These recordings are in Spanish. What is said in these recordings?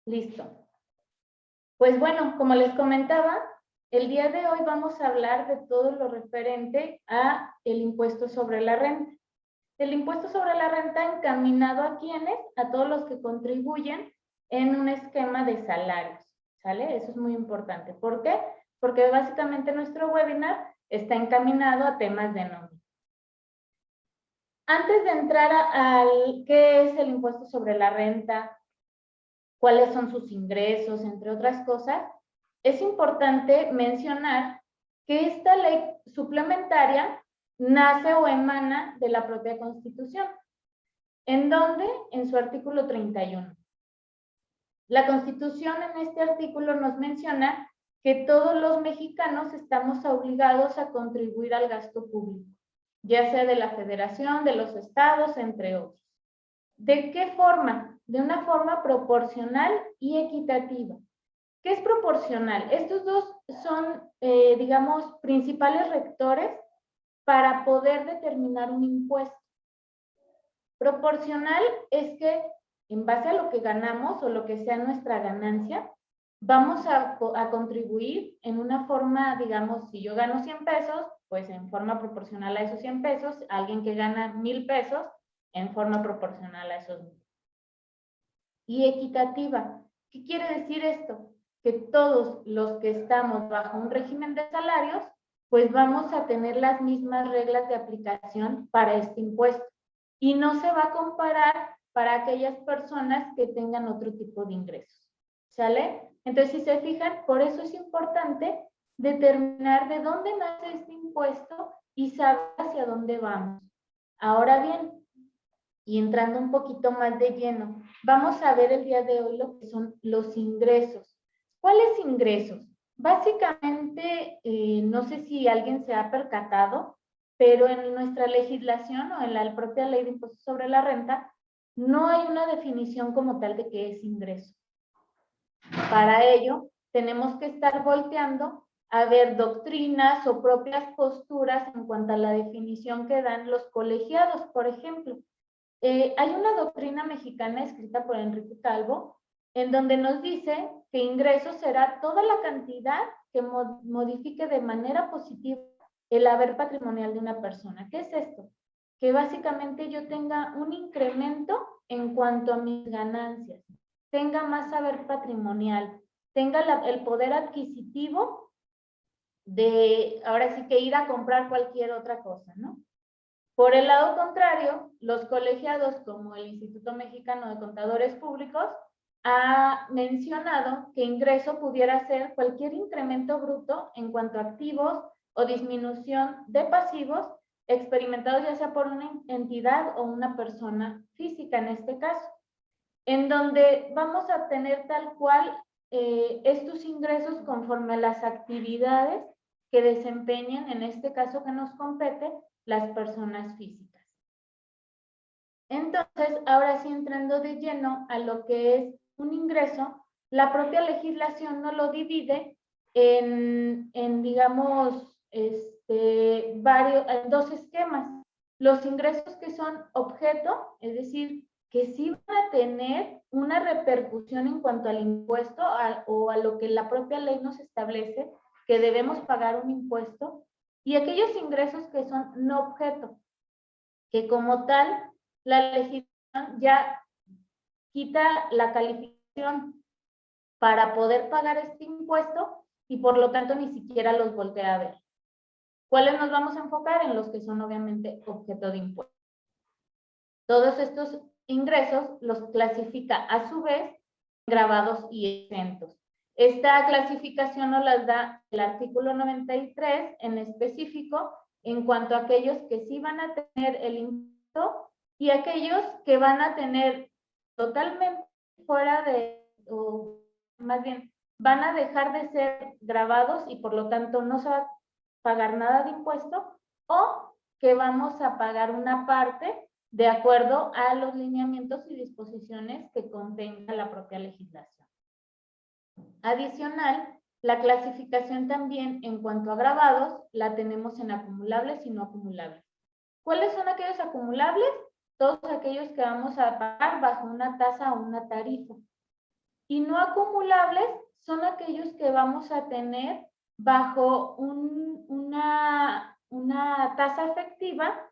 Listo. Pues bueno, como les comentaba, el día de hoy vamos a hablar de todo lo referente a el impuesto sobre la renta. El impuesto sobre la renta encaminado a quienes, a todos los que contribuyen en un esquema de salarios, ¿sale? Eso es muy importante. ¿Por qué? Porque básicamente nuestro webinar está encaminado a temas de nómina. Antes de entrar al qué es el impuesto sobre la renta, cuáles son sus ingresos, entre otras cosas, es importante mencionar que esta ley suplementaria nace o emana de la propia Constitución. ¿En dónde? En su artículo 31. La Constitución en este artículo nos menciona que todos los mexicanos estamos obligados a contribuir al gasto público, ya sea de la Federación, de los estados, entre otros. ¿De qué forma? De una forma proporcional y equitativa. ¿Qué es proporcional? Estos dos son, digamos, principales rectores para poder determinar un impuesto. Proporcional es que en base a lo que ganamos o lo que sea nuestra ganancia, vamos a contribuir en una forma, digamos, si yo gano 100 pesos, pues en forma proporcional a esos 100 pesos, alguien que gana 1000 pesos, en forma proporcional a esos 1000. Y equitativa. ¿Qué quiere decir esto? Que todos los que estamos bajo un régimen de salarios, pues vamos a tener las mismas reglas de aplicación para este impuesto. Y no se va a comparar para aquellas personas que tengan otro tipo de ingresos. ¿Sale? Entonces, si se fijan, por eso es importante determinar de dónde nace este impuesto y saber hacia dónde vamos. Ahora bien, y entrando un poquito más de lleno, vamos a ver el día de hoy lo que son los ingresos. ¿Cuáles ingresos? Básicamente, no sé si alguien se ha percatado, pero en nuestra legislación o en la propia ley de impuestos sobre la renta, no hay una definición como tal de qué es ingreso. Para ello, tenemos que estar volteando a ver doctrinas o propias posturas en cuanto a la definición que dan los colegiados, por ejemplo. Hay una doctrina mexicana escrita por Enrique Calvo, en donde nos dice que ingreso será toda la cantidad que modifique de manera positiva el haber patrimonial de una persona. ¿Qué es esto? Que básicamente yo tenga un incremento en cuanto a mis ganancias, tenga más haber patrimonial, tenga el poder adquisitivo de, ahora sí que ir a comprar cualquier otra cosa, ¿no? Por el lado contrario, los colegiados como el Instituto Mexicano de Contadores Públicos ha mencionado que ingreso pudiera ser cualquier incremento bruto en cuanto a activos o disminución de pasivos experimentados ya sea por una entidad o una persona física en este caso, en donde vamos a tener tal cual estos ingresos conforme a las actividades que desempeñen, en este caso que nos compete, las personas físicas. Entonces, ahora sí entrando de lleno a lo que es un ingreso, la propia legislación no lo divide en digamos, en dos esquemas. Los ingresos que son objeto, es decir, que sí van a tener una repercusión en cuanto al impuesto o a lo que la propia ley nos establece, que debemos pagar un impuesto, y aquellos ingresos que son no objeto, que como tal, la legislación ya quita la calificación para poder pagar este impuesto y por lo tanto ni siquiera los voltea a ver. ¿Cuáles nos vamos a enfocar? En los que son obviamente objeto de impuesto. Todos estos ingresos los clasifica a su vez gravados y exentos. Esta clasificación nos la da el artículo 93 en específico en cuanto a aquellos que sí van a tener el impuesto y aquellos que van a tener totalmente fuera de, o más bien, van a dejar de ser gravados y por lo tanto no se va a pagar nada de impuesto, o que vamos a pagar una parte de acuerdo a los lineamientos y disposiciones que contenga la propia legislación. Adicional, la clasificación también en cuanto a gravados la tenemos en acumulables y no acumulables. ¿Cuáles son aquellos acumulables? Todos aquellos que vamos a pagar bajo una tasa o una tarifa. Y no acumulables son aquellos que vamos a tener bajo una tasa efectiva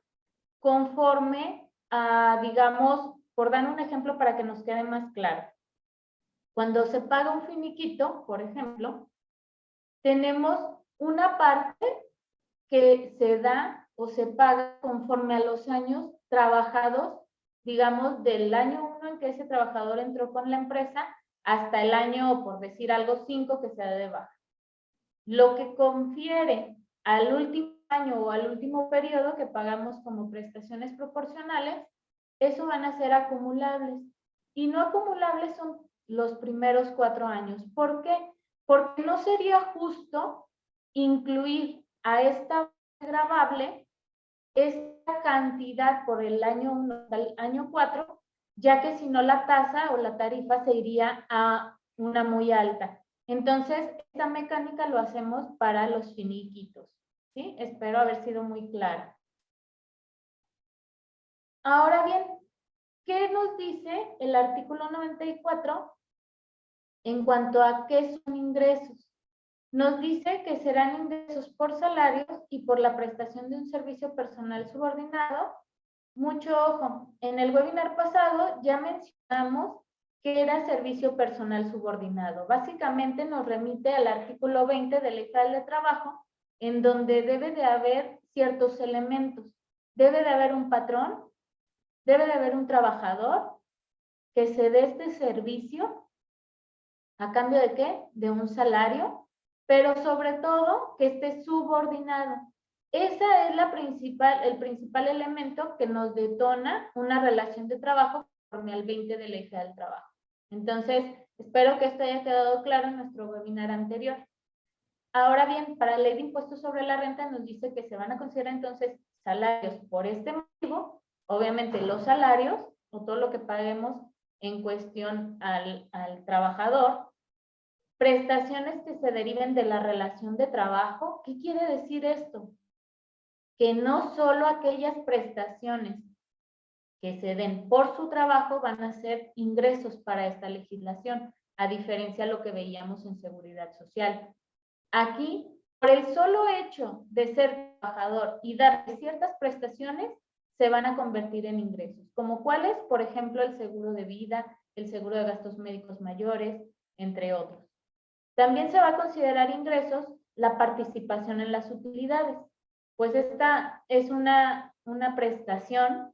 conforme a, digamos, por dar un ejemplo para que nos quede más claro. Cuando se paga un finiquito, por ejemplo, tenemos una parte que se da o se paga conforme a los años trabajados, digamos, del año 1 en que ese trabajador entró con la empresa hasta el año, por decir algo, 5 que se da de baja. Lo que confiere al último año o al último periodo que pagamos como prestaciones proporcionales, eso van a ser acumulables. Y no acumulables son los primeros 4 años. ¿Por qué? Porque no sería justo incluir a esta gravable esta cantidad por el año 1 al año 4, ya que si no la tasa o la tarifa se iría a una muy alta. Entonces, esta mecánica lo hacemos para los finiquitos, ¿sí? Espero haber sido muy clara. Ahora bien, ¿qué nos dice el artículo 94 en cuanto a qué son ingresos? Nos dice que serán ingresos por salarios y por la prestación de un servicio personal subordinado. Mucho ojo, en el webinar pasado ya mencionamos que era servicio personal subordinado. Básicamente nos remite al artículo 20 de la Ley Federal de Trabajo, en donde debe de haber ciertos elementos. Debe de haber un patrón, debe de haber un trabajador que se dé este servicio. ¿A cambio de qué? De un salario, pero sobre todo que esté subordinado. Esa es el principal elemento que nos detona una relación de trabajo conforme al 20 de la Ley Federal del Trabajo. Entonces, espero que esto haya quedado claro en nuestro webinar anterior. Ahora bien, para la Ley de Impuestos sobre la Renta nos dice que se van a considerar entonces salarios por este motivo, obviamente los salarios o todo lo que paguemos en cuestión al trabajador, prestaciones que se deriven de la relación de trabajo. ¿Qué quiere decir esto? Que no solo aquellas prestaciones que se den por su trabajo van a ser ingresos para esta legislación, a diferencia de lo que veíamos en seguridad social. Aquí, por el solo hecho de ser trabajador y dar ciertas prestaciones, se van a convertir en ingresos, como cuáles, por ejemplo, el seguro de vida, el seguro de gastos médicos mayores, entre otros. También se va a considerar ingresos la participación en las utilidades, pues esta es una prestación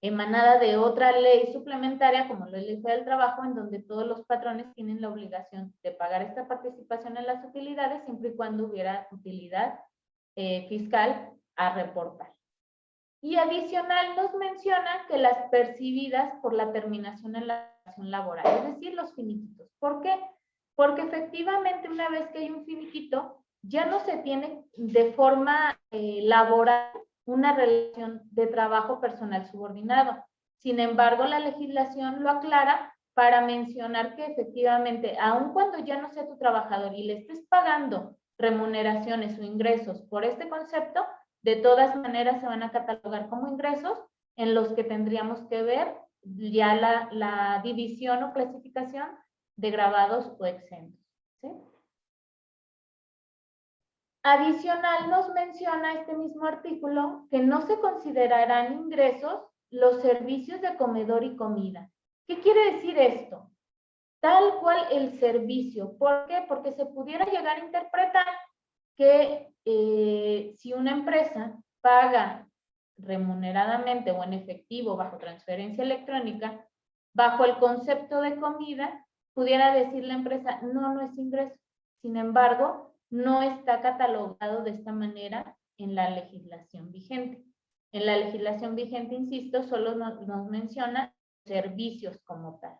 emanada de otra ley suplementaria, como la Ley Federal del Trabajo, en donde todos los patrones tienen la obligación de pagar esta participación en las utilidades, siempre y cuando hubiera utilidad fiscal a reportar. Y adicional nos menciona que las percibidas por la terminación en la relación laboral, es decir, los finiquitos. ¿Por qué? Porque efectivamente una vez que hay un finiquito, ya no se tiene de forma laboral una relación de trabajo personal subordinado. Sin embargo, la legislación lo aclara para mencionar que efectivamente, aun cuando ya no sea tu trabajador y le estés pagando remuneraciones o ingresos por este concepto, de todas maneras se van a catalogar como ingresos en los que tendríamos que ver ya la división o clasificación de gravados o exentos, ¿sí? Adicional nos menciona este mismo artículo que no se considerarán ingresos los servicios de comedor y comida. ¿Qué quiere decir esto? Tal cual el servicio. ¿Por qué? Porque se pudiera llegar a interpretar que si una empresa paga remuneradamente o en efectivo bajo transferencia electrónica, bajo el concepto de comida, pudiera decir la empresa, no, no es ingreso. Sin embargo, no está catalogado de esta manera en la legislación vigente. En la legislación vigente, insisto, solo nos menciona servicios como tal,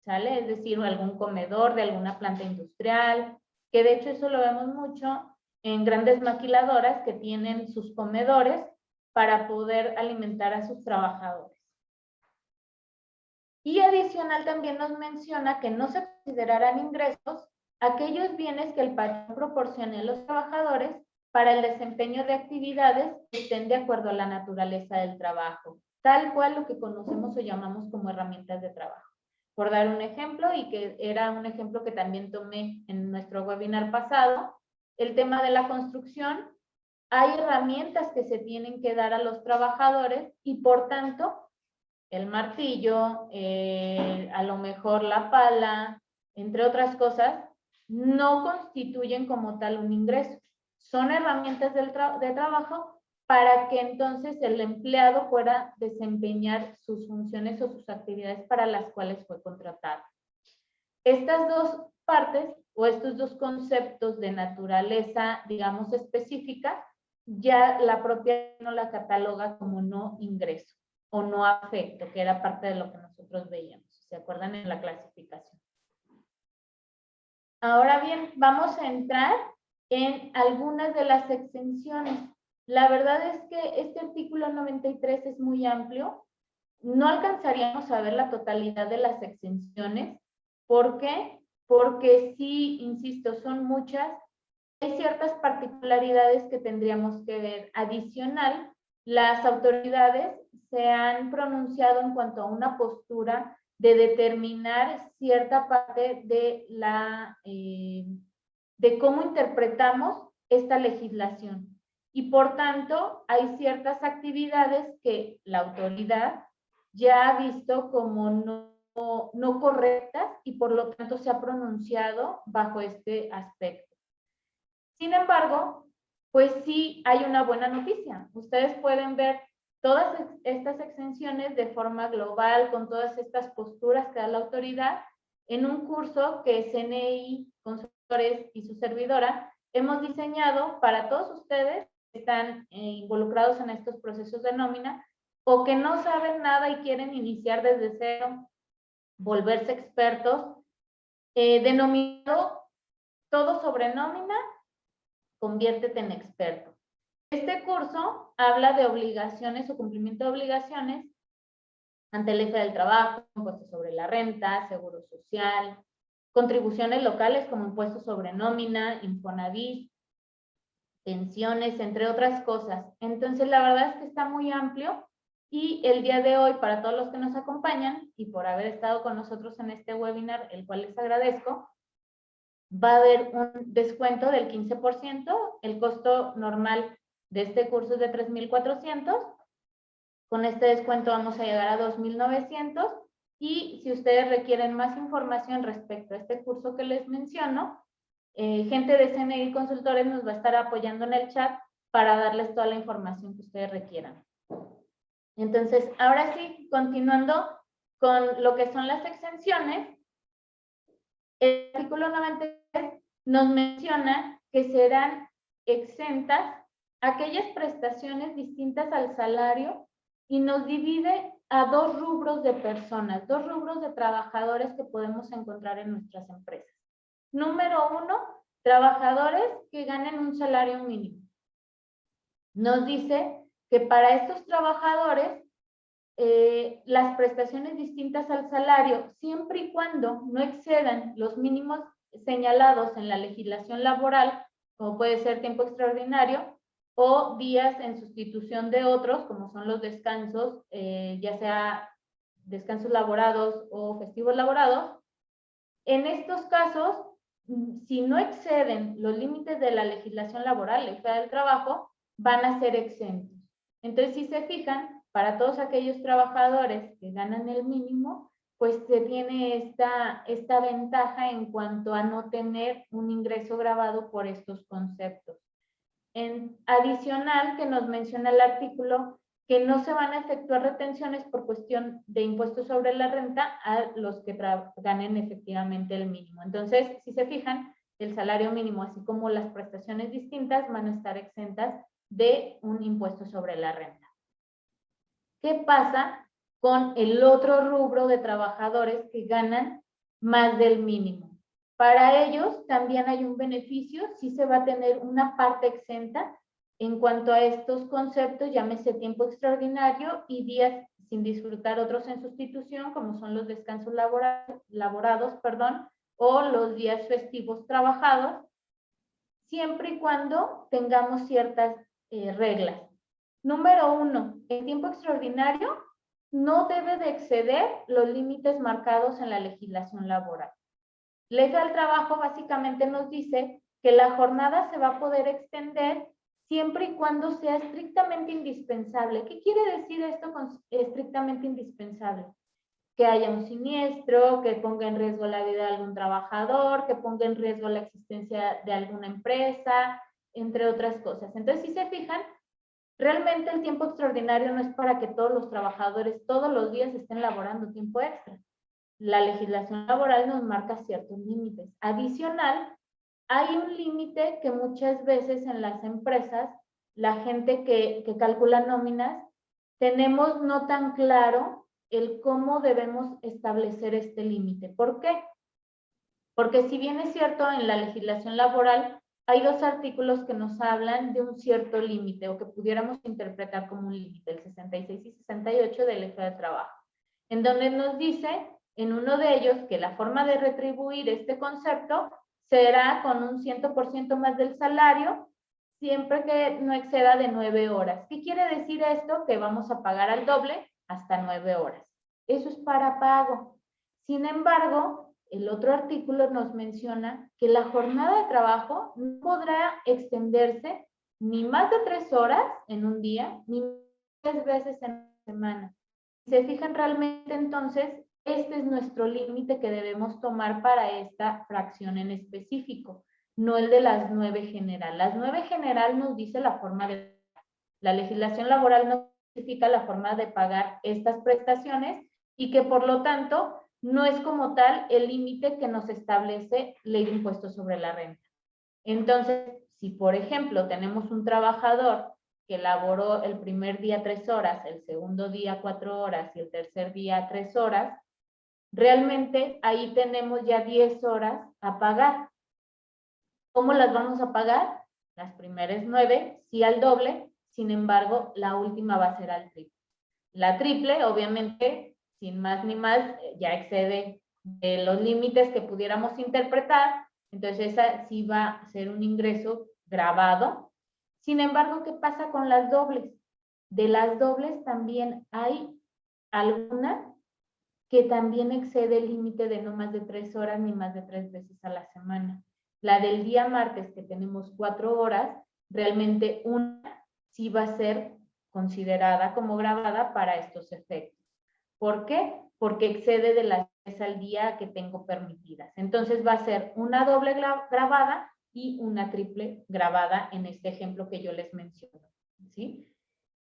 ¿sale? Es decir, algún comedor de alguna planta industrial, que de hecho eso lo vemos mucho en grandes maquiladoras que tienen sus comedores para poder alimentar a sus trabajadores. Y adicional también nos menciona que no se considerarán ingresos aquellos bienes que el patrón proporcione a los trabajadores para el desempeño de actividades que estén de acuerdo a la naturaleza del trabajo, tal cual lo que conocemos o llamamos como herramientas de trabajo. por dar un ejemplo, y que era un ejemplo que también tomé en nuestro webinar pasado, el tema de la construcción. Hay herramientas que se tienen que dar a los trabajadores y por tanto el martillo, a lo mejor la pala, entre otras cosas, no constituyen como tal un ingreso. Son herramientas de trabajo para que entonces el empleado pueda desempeñar sus funciones o sus actividades para las cuales fue contratado. Estas dos partes o estos dos conceptos de naturaleza, digamos, específica, ya la propia no la cataloga como no ingreso o no afecto, que era parte de lo que nosotros veíamos, ¿se acuerdan en la clasificación? Ahora bien, vamos a entrar en algunas de las exenciones. La verdad es que este artículo 93 es muy amplio. No alcanzaríamos a ver la totalidad de las exenciones. ¿Por qué? Porque sí, insisto, son muchas. Hay ciertas particularidades que tendríamos que ver. Adicional, las autoridades se han pronunciado en cuanto a una postura de determinar cierta parte de de cómo interpretamos esta legislación. Y por tanto, hay ciertas actividades que la autoridad ya ha visto como no correctas y por lo tanto se ha pronunciado bajo este aspecto. Sin embargo, pues sí hay una buena noticia. Ustedes pueden ver todas estas exenciones de forma global, con todas estas posturas que da la autoridad, en un curso que CNI, Consultores y su servidora hemos diseñado para todos ustedes que están involucrados en estos procesos de nómina o que no saben nada y quieren iniciar desde cero, volverse expertos, denominado Todo sobre nómina, conviértete en experto. Este curso habla de obligaciones o cumplimiento de obligaciones ante el eje del trabajo, impuestos sobre la renta, seguro social, contribuciones locales como impuestos sobre nómina, Infonavit, pensiones, entre otras cosas. Entonces, la verdad es que está muy amplio y el día de hoy, para todos los que nos acompañan y por haber estado con nosotros en este webinar, el cual les agradezco, va a haber un descuento del 15%. El costo normal de este curso es de 3,400. Con este descuento vamos a llegar a 2,900. Y si ustedes requieren más información respecto a este curso que les menciono, gente de CNI Consultores nos va a estar apoyando en el chat para darles toda la información que ustedes requieran. Entonces, ahora sí, continuando con lo que son las exenciones, el artículo 93 nos menciona que serán exentas aquellas prestaciones distintas al salario y nos divide a dos rubros de personas, dos rubros de trabajadores que podemos encontrar en nuestras empresas. Número uno, trabajadores que ganen un salario mínimo. Nos dice que para estos trabajadores las prestaciones distintas al salario, siempre y cuando no excedan los mínimos señalados en la legislación laboral, como puede ser tiempo extraordinario, o días en sustitución de otros, como son los descansos, ya sea descansos laborados o festivos laborados. En estos casos, si no exceden los límites de la legislación laboral, ley federal del trabajo, van a ser exentos. Entonces, si se fijan, para todos aquellos trabajadores que ganan el mínimo, pues se tiene esta ventaja en cuanto a no tener un ingreso grabado por estos conceptos. Adicional, que nos menciona el artículo, que no se van a efectuar retenciones por cuestión de impuestos sobre la renta a los que ganen efectivamente el mínimo. Entonces, si se fijan, el salario mínimo, así como las prestaciones distintas, van a estar exentas de un impuesto sobre la renta. ¿Qué pasa con el otro rubro de trabajadores que ganan más del mínimo? Para ellos también hay un beneficio, sí se va a tener una parte exenta en cuanto a estos conceptos, llámese tiempo extraordinario y días sin disfrutar otros en sustitución, como son los descansos laborados, o los días festivos trabajados, siempre y cuando tengamos ciertas reglas. Número uno, el tiempo extraordinario no debe de exceder los límites marcados en la legislación laboral. Ley del Trabajo básicamente nos dice que la jornada se va a poder extender siempre y cuando sea estrictamente indispensable. ¿Qué quiere decir esto con estrictamente indispensable? Que haya un siniestro, que ponga en riesgo la vida de algún trabajador, que ponga en riesgo la existencia de alguna empresa, entre otras cosas. Entonces, si se fijan, realmente el tiempo extraordinario no es para que todos los trabajadores todos los días estén laborando tiempo extra. La legislación laboral nos marca ciertos límites. Adicional, hay un límite que muchas veces en las empresas, la gente que calcula nóminas, tenemos no tan claro el cómo debemos establecer este límite. ¿Por qué? Porque si bien es cierto, en la legislación laboral hay dos artículos que nos hablan de un cierto límite o que pudiéramos interpretar como un límite, el 66 y 68 de la Ley del Trabajo, en donde nos dice en uno de ellos que la forma de retribuir este concepto será con un 100% más del salario, siempre que no exceda de 9 horas. ¿Qué quiere decir esto? Que vamos a pagar al doble hasta 9 horas. Eso es para pago. Sin embargo, el otro artículo nos menciona que la jornada de trabajo no podrá extenderse ni más de 3 horas en un día, ni 3 veces en una semana. Si se fijan realmente, entonces, este es nuestro límite que debemos tomar para esta fracción en específico, no el de las 9 general. Las 9 general nos dice la forma de... La legislación laboral no especifica la forma de pagar estas prestaciones y que por lo tanto no es como tal el límite que nos establece Ley de Impuestos sobre la Renta. Entonces, si por ejemplo tenemos un trabajador que laboró el primer día 3 horas, el segundo día 4 horas y el tercer día 3 horas, realmente ahí tenemos ya 10 horas a pagar. ¿Cómo las vamos a pagar? Las primeras 9, sí al doble, sin embargo, la última va a ser al triple. La triple, obviamente, sin más ni más, ya excede de los límites que pudiéramos interpretar, entonces esa sí va a ser un ingreso grabado. Sin embargo, ¿qué pasa con las dobles? De las dobles también hay alguna que también excede el límite de no más de 3 horas ni más de 3 veces a la semana. La del día martes, que tenemos 4 horas, realmente una sí va a ser considerada como grabada para estos efectos. ¿Por qué? Porque excede de las 3 al día que tengo permitidas. Entonces va a ser una doble grabada y una triple grabada en este ejemplo que yo les menciono. ¿Sí?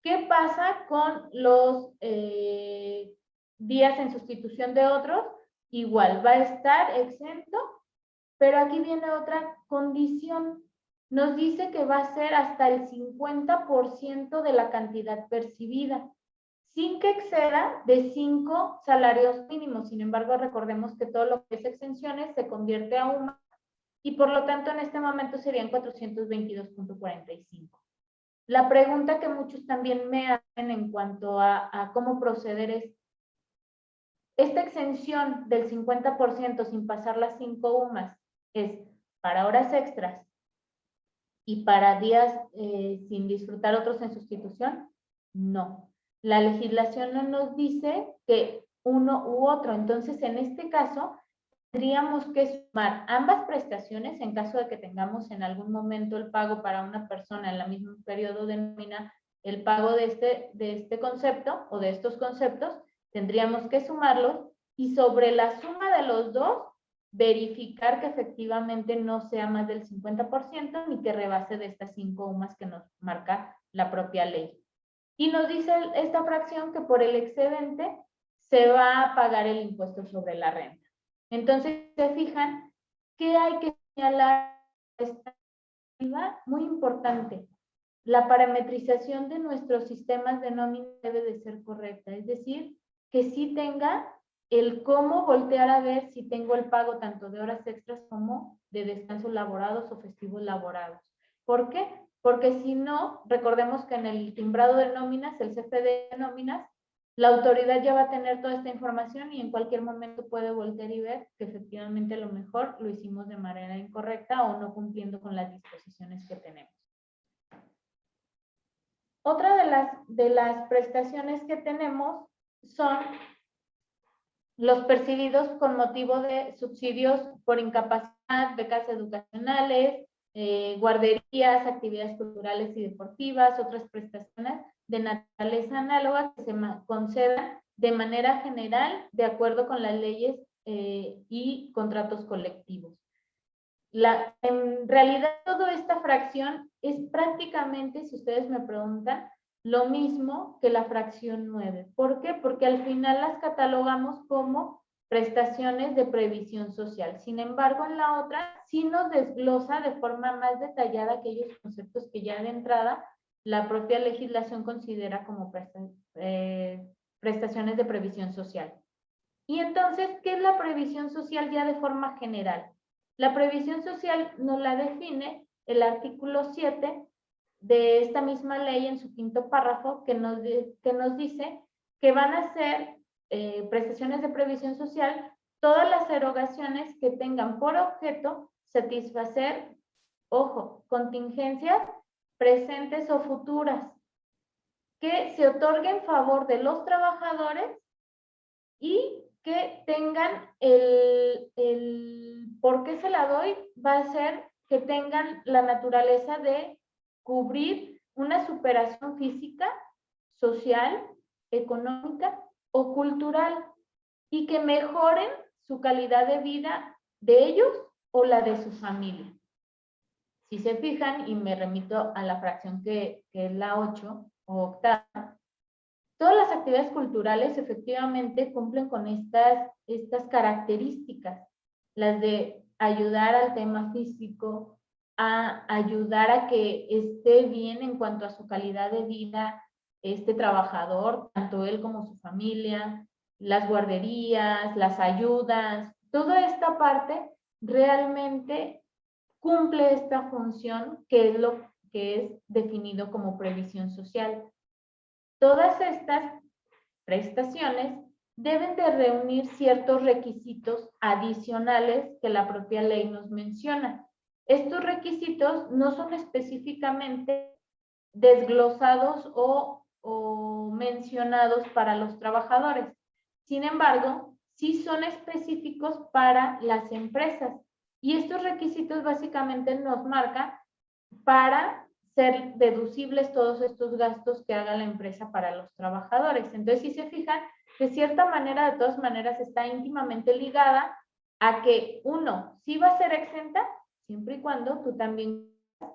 ¿Qué pasa con los días en sustitución de otros? Igual, va a estar exento, pero aquí viene otra condición. Nos dice que va a ser hasta el 50% de la cantidad percibida, sin que exceda de 5 salarios mínimos. Sin embargo, recordemos que todo lo que es exenciones se convierte a UMA y por lo tanto en este momento serían 422.45. La pregunta que muchos también me hacen en cuanto a cómo proceder es, esta exención del 50% sin pasar las 5 UMAS es para horas extras y para días sin disfrutar otros en sustitución. No. La legislación no nos dice que uno u otro. Entonces, en este caso, tendríamos que sumar ambas prestaciones en caso de que tengamos en algún momento el pago para una persona en el mismo periodo de nómina, el pago de este concepto o de estos conceptos, tendríamos que sumarlos y sobre la suma de los dos, verificar que efectivamente no sea más del 50% ni que rebase de estas 5 UMAS que nos marca la propia ley. Y nos dice esta fracción que por el excedente se va a pagar el impuesto sobre la renta. Entonces, se fijan que hay que señalar esta muy importante. La parametrización de nuestros sistemas de nómina debe de ser correcta, es decir, que sí tenga el cómo voltear a ver si tengo el pago tanto de horas extras como de descansos laborados o festivos laborados. ¿Por qué? Porque si no, recordemos que en el timbrado de nóminas, el CFD de nóminas, la autoridad ya va a tener toda esta información y en cualquier momento puede voltear y ver que efectivamente a lo mejor lo hicimos de manera incorrecta o no cumpliendo con las disposiciones que tenemos. Otra de las prestaciones que tenemos son los percibidos con motivo de subsidios por incapacidad, becas educacionales, guarderías, actividades culturales y deportivas, otras prestaciones de naturaleza análoga que se concedan de manera general de acuerdo con las leyes y contratos colectivos. En realidad, toda esta fracción es prácticamente, si ustedes me preguntan, lo mismo que la fracción 9. ¿Por qué? Porque al final las catalogamos como prestaciones de previsión social. Sin embargo, en la otra sí nos desglosa de forma más detallada aquellos conceptos que ya de entrada la propia legislación considera como prestaciones de previsión social. Y entonces, ¿qué es la previsión social ya de forma general? La previsión social nos la define el artículo 7 de esta misma ley en su quinto párrafo que nos dice que van a ser prestaciones de previsión social todas las erogaciones que tengan por objeto satisfacer, ojo, contingencias presentes o futuras que se otorguen en favor de los trabajadores y que tengan ¿por qué se la doy? Va a ser que tengan la naturaleza de cubrir una superación física, social, económica o cultural y que mejoren su calidad de vida de ellos o la de su familia. Si se fijan, y me remito a la fracción que es la 8 o octava, todas las actividades culturales efectivamente cumplen con estas características, las de ayudar al tema físico, a ayudar a que esté bien en cuanto a su calidad de vida este trabajador, tanto él como su familia, las guarderías, las ayudas, toda esta parte realmente cumple esta función que es lo que es definido como previsión social. Todas estas prestaciones deben de reunir ciertos requisitos adicionales que la propia ley nos menciona. Estos requisitos no son específicamente desglosados o mencionados para los trabajadores. Sin embargo, sí son específicos para las empresas. Y estos requisitos básicamente nos marcan para ser deducibles todos estos gastos que haga la empresa para los trabajadores. Entonces, si se fijan, de cierta manera, de todas maneras, está íntimamente ligada a que uno sí va a ser exenta, siempre y cuando tú también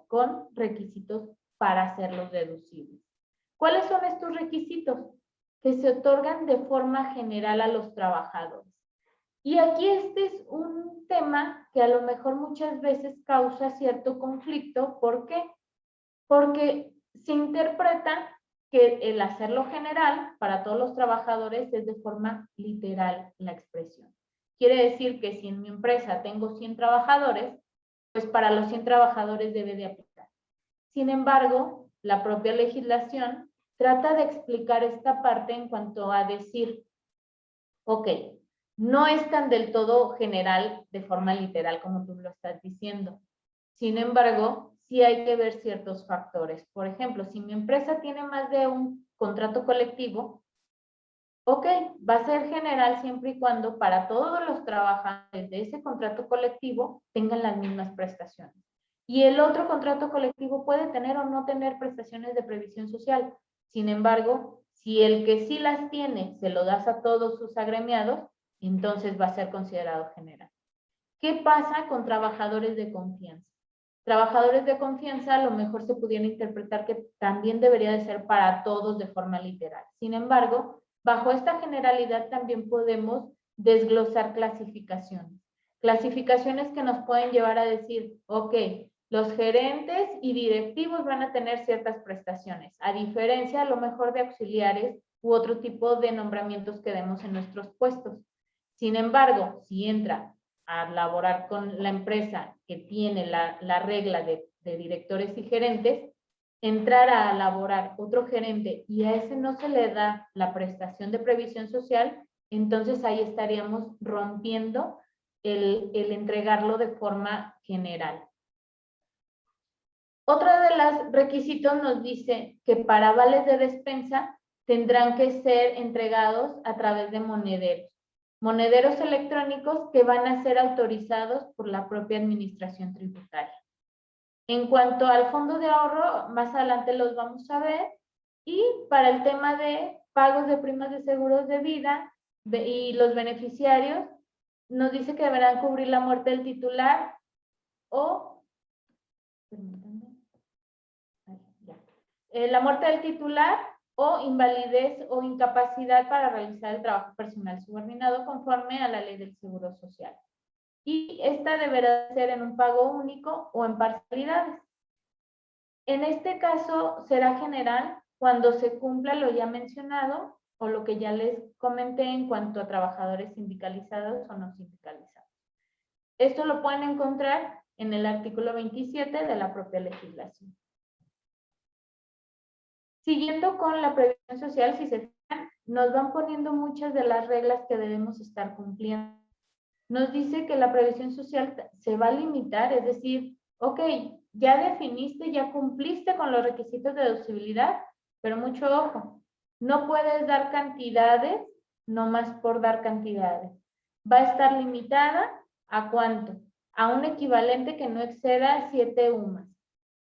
con requisitos para hacerlos deducibles. ¿Cuáles son estos requisitos? Que se otorgan de forma general a los trabajadores. Y aquí este es un tema que a lo mejor muchas veces causa cierto conflicto. ¿Por qué? Porque se interpreta que el hacerlo general para todos los trabajadores es de forma literal la expresión. Quiere decir que si en mi empresa tengo 100 trabajadores, pues para los 100 trabajadores debe de aplicar. Sin embargo, la propia legislación trata de explicar esta parte en cuanto a decir, ok, no es tan del todo general de forma literal como tú lo estás diciendo. Sin embargo, sí hay que ver ciertos factores. Por ejemplo, si mi empresa tiene más de un contrato colectivo, ok, va a ser general siempre y cuando para todos los trabajadores de ese contrato colectivo tengan las mismas prestaciones. Y el otro contrato colectivo puede tener o no tener prestaciones de previsión social. Sin embargo, si el que sí las tiene se lo das a todos sus agremiados, entonces va a ser considerado general. ¿Qué pasa con trabajadores de confianza? Trabajadores de confianza a lo mejor se pudiera interpretar que también debería de ser para todos de forma literal. Sin embargo, bajo esta generalidad también podemos desglosar clasificaciones. Clasificaciones que nos pueden llevar a decir, ok, los gerentes y directivos van a tener ciertas prestaciones, a diferencia a lo mejor de auxiliares u otro tipo de nombramientos que demos en nuestros puestos. Sin embargo, si entra a laborar con la empresa que tiene la regla de directores y gerentes, entrar a laborar otro gerente y a ese no se le da la prestación de previsión social, entonces ahí estaríamos rompiendo el entregarlo de forma general. Otra de los requisitos nos dice que para vales de despensa tendrán que ser entregados a través de monederos electrónicos que van a ser autorizados por la propia administración tributaria. En cuanto al fondo de ahorro, más adelante los vamos a ver, y para el tema de pagos de primas de seguros de vida y los beneficiarios, nos dice que deberán cubrir la muerte del titular o, la muerte del titular o invalidez o incapacidad para realizar el trabajo personal subordinado conforme a la ley del Seguro Social. Y esta deberá ser en un pago único o en parcialidades. En este caso será general cuando se cumpla lo ya mencionado o lo que ya les comenté en cuanto a trabajadores sindicalizados o no sindicalizados. Esto lo pueden encontrar en el artículo 27 de la propia legislación. Siguiendo con la previsión social, si se fijan, nos van poniendo muchas de las reglas que debemos estar cumpliendo. Nos dice que la previsión social se va a limitar, es decir, ok, ya definiste, ya cumpliste con los requisitos de deducibilidad, pero mucho ojo, no puedes dar cantidades nomás por dar cantidades. Va a estar limitada ¿a cuánto? A un equivalente que no exceda 7 UMAS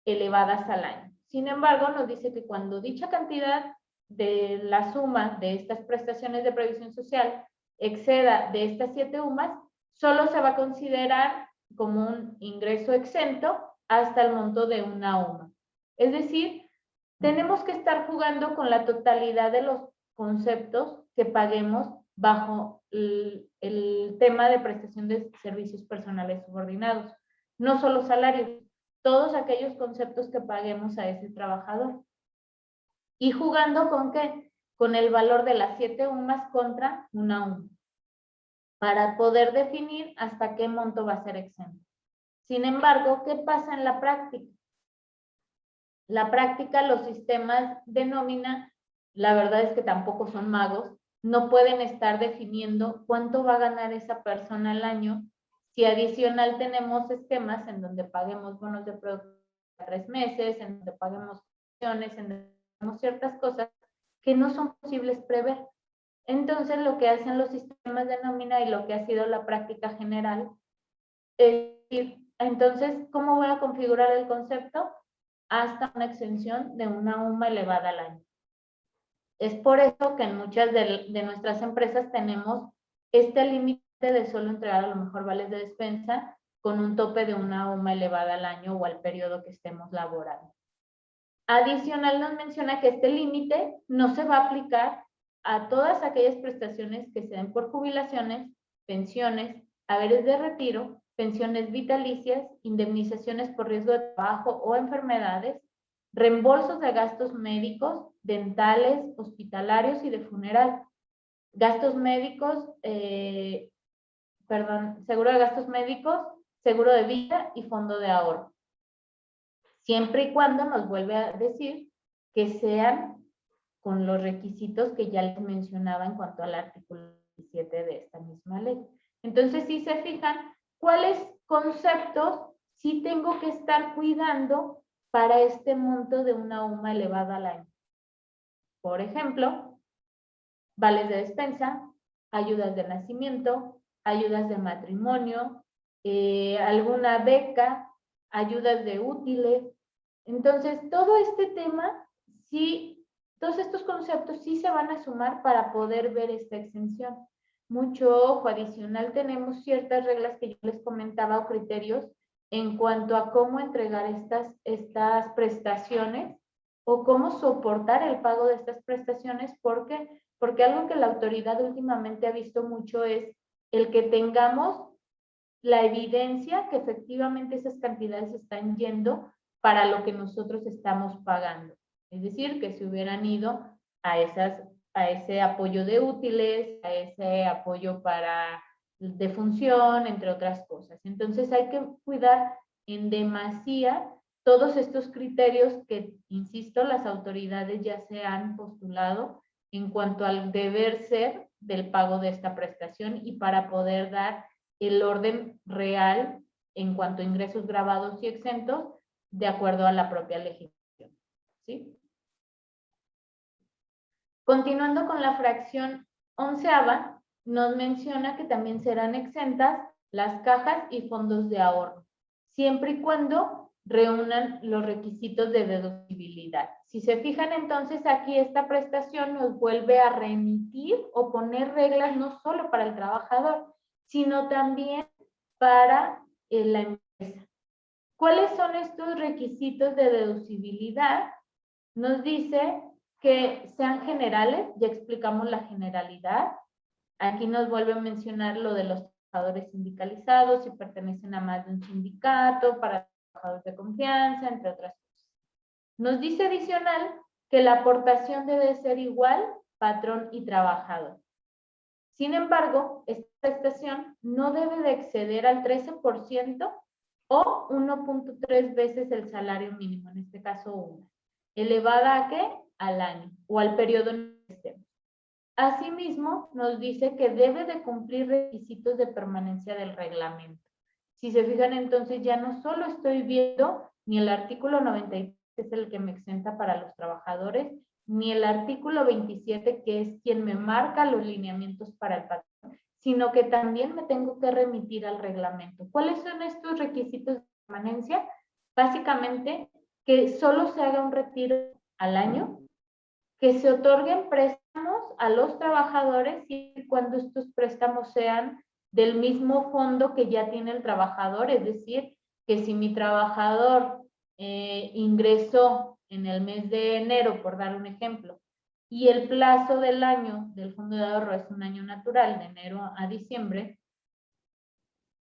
elevadas al año. Sin embargo, nos dice que cuando dicha cantidad de la suma de estas prestaciones de previsión social exceda de estas 7 UMAS, solo se va a considerar como un ingreso exento hasta el monto de una UMA. Es decir, tenemos que estar jugando con la totalidad de los conceptos que paguemos bajo el tema de prestación de servicios personales subordinados. No solo salarios, todos aquellos conceptos que paguemos a ese trabajador. Y jugando con ¿qué? Con el valor de las 7 UMAS contra una UMA, para poder definir hasta qué monto va a ser exento. Sin embargo, ¿qué pasa en la práctica? La práctica, los sistemas de nómina, la verdad es que tampoco son magos, no pueden estar definiendo cuánto va a ganar esa persona al año. Si adicional tenemos esquemas en donde paguemos bonos de producción a 3 meses, en donde paguemos pensiones, en donde paguemos ciertas cosas que no son posibles prever. Entonces, lo que hacen los sistemas de nómina y lo que ha sido la práctica general es decir, entonces, ¿cómo voy a configurar el concepto? Hasta una exención de una UMA elevada al año. Es por eso que en muchas de nuestras empresas tenemos este límite de solo entregar a lo mejor vales de despensa con un tope de una UMA elevada al año o al periodo que estemos laborando. Adicional nos menciona que este límite no se va a aplicar a todas aquellas prestaciones que se den por jubilaciones, pensiones, haberes de retiro, pensiones vitalicias, indemnizaciones por riesgo de trabajo o enfermedades, reembolsos de gastos médicos, dentales, hospitalarios y de funeral, gastos médicos, seguro de gastos médicos, seguro de vida y fondo de ahorro. Siempre y cuando nos vuelve a decir que sean con los requisitos que ya les mencionaba en cuanto al artículo 17 de esta misma ley. Entonces, si se fijan, ¿cuáles conceptos sí tengo que estar cuidando para este monto de una UMA elevada al año? Por ejemplo, vales de despensa, ayudas de nacimiento, ayudas de matrimonio, alguna beca, ayudas de útiles. Entonces, todo este tema, sí, todos estos conceptos sí se van a sumar para poder ver esta exención. Mucho ojo adicional, tenemos ciertas reglas que yo les comentaba o criterios en cuanto a cómo entregar estas prestaciones o cómo soportar el pago de estas prestaciones. ¿Por qué? Porque algo que la autoridad últimamente ha visto mucho es el que tengamos la evidencia que efectivamente esas cantidades están yendo para lo que nosotros estamos pagando. Es decir, que se hubieran ido a ese apoyo de útiles, a ese apoyo para defunción, entre otras cosas. Entonces hay que cuidar en demasía todos estos criterios que, insisto, las autoridades ya se han postulado en cuanto al deber ser del pago de esta prestación y para poder dar el orden real en cuanto a ingresos grabados y exentos de acuerdo a la propia legislación. ¿Sí? Continuando con la fracción onceava, nos menciona que también serán exentas las cajas y fondos de ahorro, siempre y cuando reúnan los requisitos de deducibilidad. Si se fijan, entonces aquí esta prestación nos vuelve a remitir o poner reglas no solo para el trabajador, sino también para la empresa. ¿Cuáles son estos requisitos de deducibilidad? Nos dice que sean generales, ya explicamos la generalidad. Aquí nos vuelve a mencionar lo de los trabajadores sindicalizados, si pertenecen a más de un sindicato, para trabajadores de confianza, entre otras cosas. Nos dice adicional que la aportación debe ser igual, patrón y trabajador. Sin embargo, esta prestación no debe de exceder al 13% o 1.3 veces el salario mínimo, en este caso 1. ¿Elevada a qué? Al año o al periodo en que estemos. Asimismo, nos dice que debe de cumplir requisitos de permanencia del reglamento. Si se fijan, entonces ya no solo estoy viendo ni el artículo 93, que es el que me exenta para los trabajadores, ni el artículo 27, que es quien me marca los lineamientos para el patrón, sino que también me tengo que remitir al reglamento. ¿Cuáles son estos requisitos de permanencia? Básicamente, que solo se haga un retiro al año, que se otorguen préstamos a los trabajadores y cuando estos préstamos sean del mismo fondo que ya tiene el trabajador, es decir, que si mi trabajador ingresó en el mes de enero, por dar un ejemplo, y el plazo del año del fondo de ahorro es un año natural, de enero a diciembre,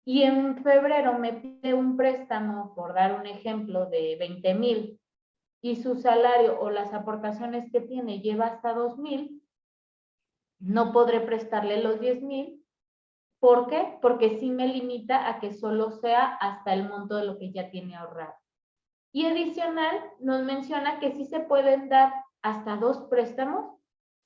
y en febrero me pide un préstamo, por dar un ejemplo, de 20,000, y su salario o las aportaciones que tiene lleva hasta 2,000, no podré prestarle los 10,000. ¿Por qué? Porque sí me limita a que solo sea hasta el monto de lo que ya tiene ahorrado. Y adicional, nos menciona que sí se pueden dar hasta 2 préstamos,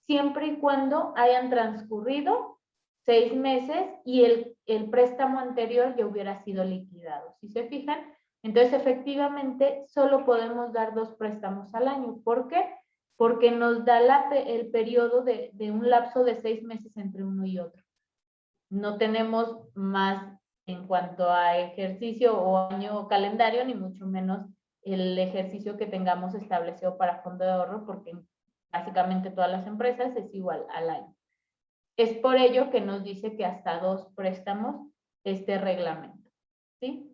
siempre y cuando hayan transcurrido 6 meses y el préstamo anterior ya hubiera sido liquidado. Si se fijan, entonces efectivamente solo podemos dar 2 préstamos al año. ¿Por qué? Porque nos da el periodo de un lapso de 6 meses entre uno y otro. No tenemos más en cuanto a ejercicio o año o calendario, ni mucho menos el ejercicio que tengamos establecido para fondo de ahorro, porque básicamente todas las empresas es igual al año. Es por ello que nos dice que hasta 2 préstamos este reglamento, ¿sí?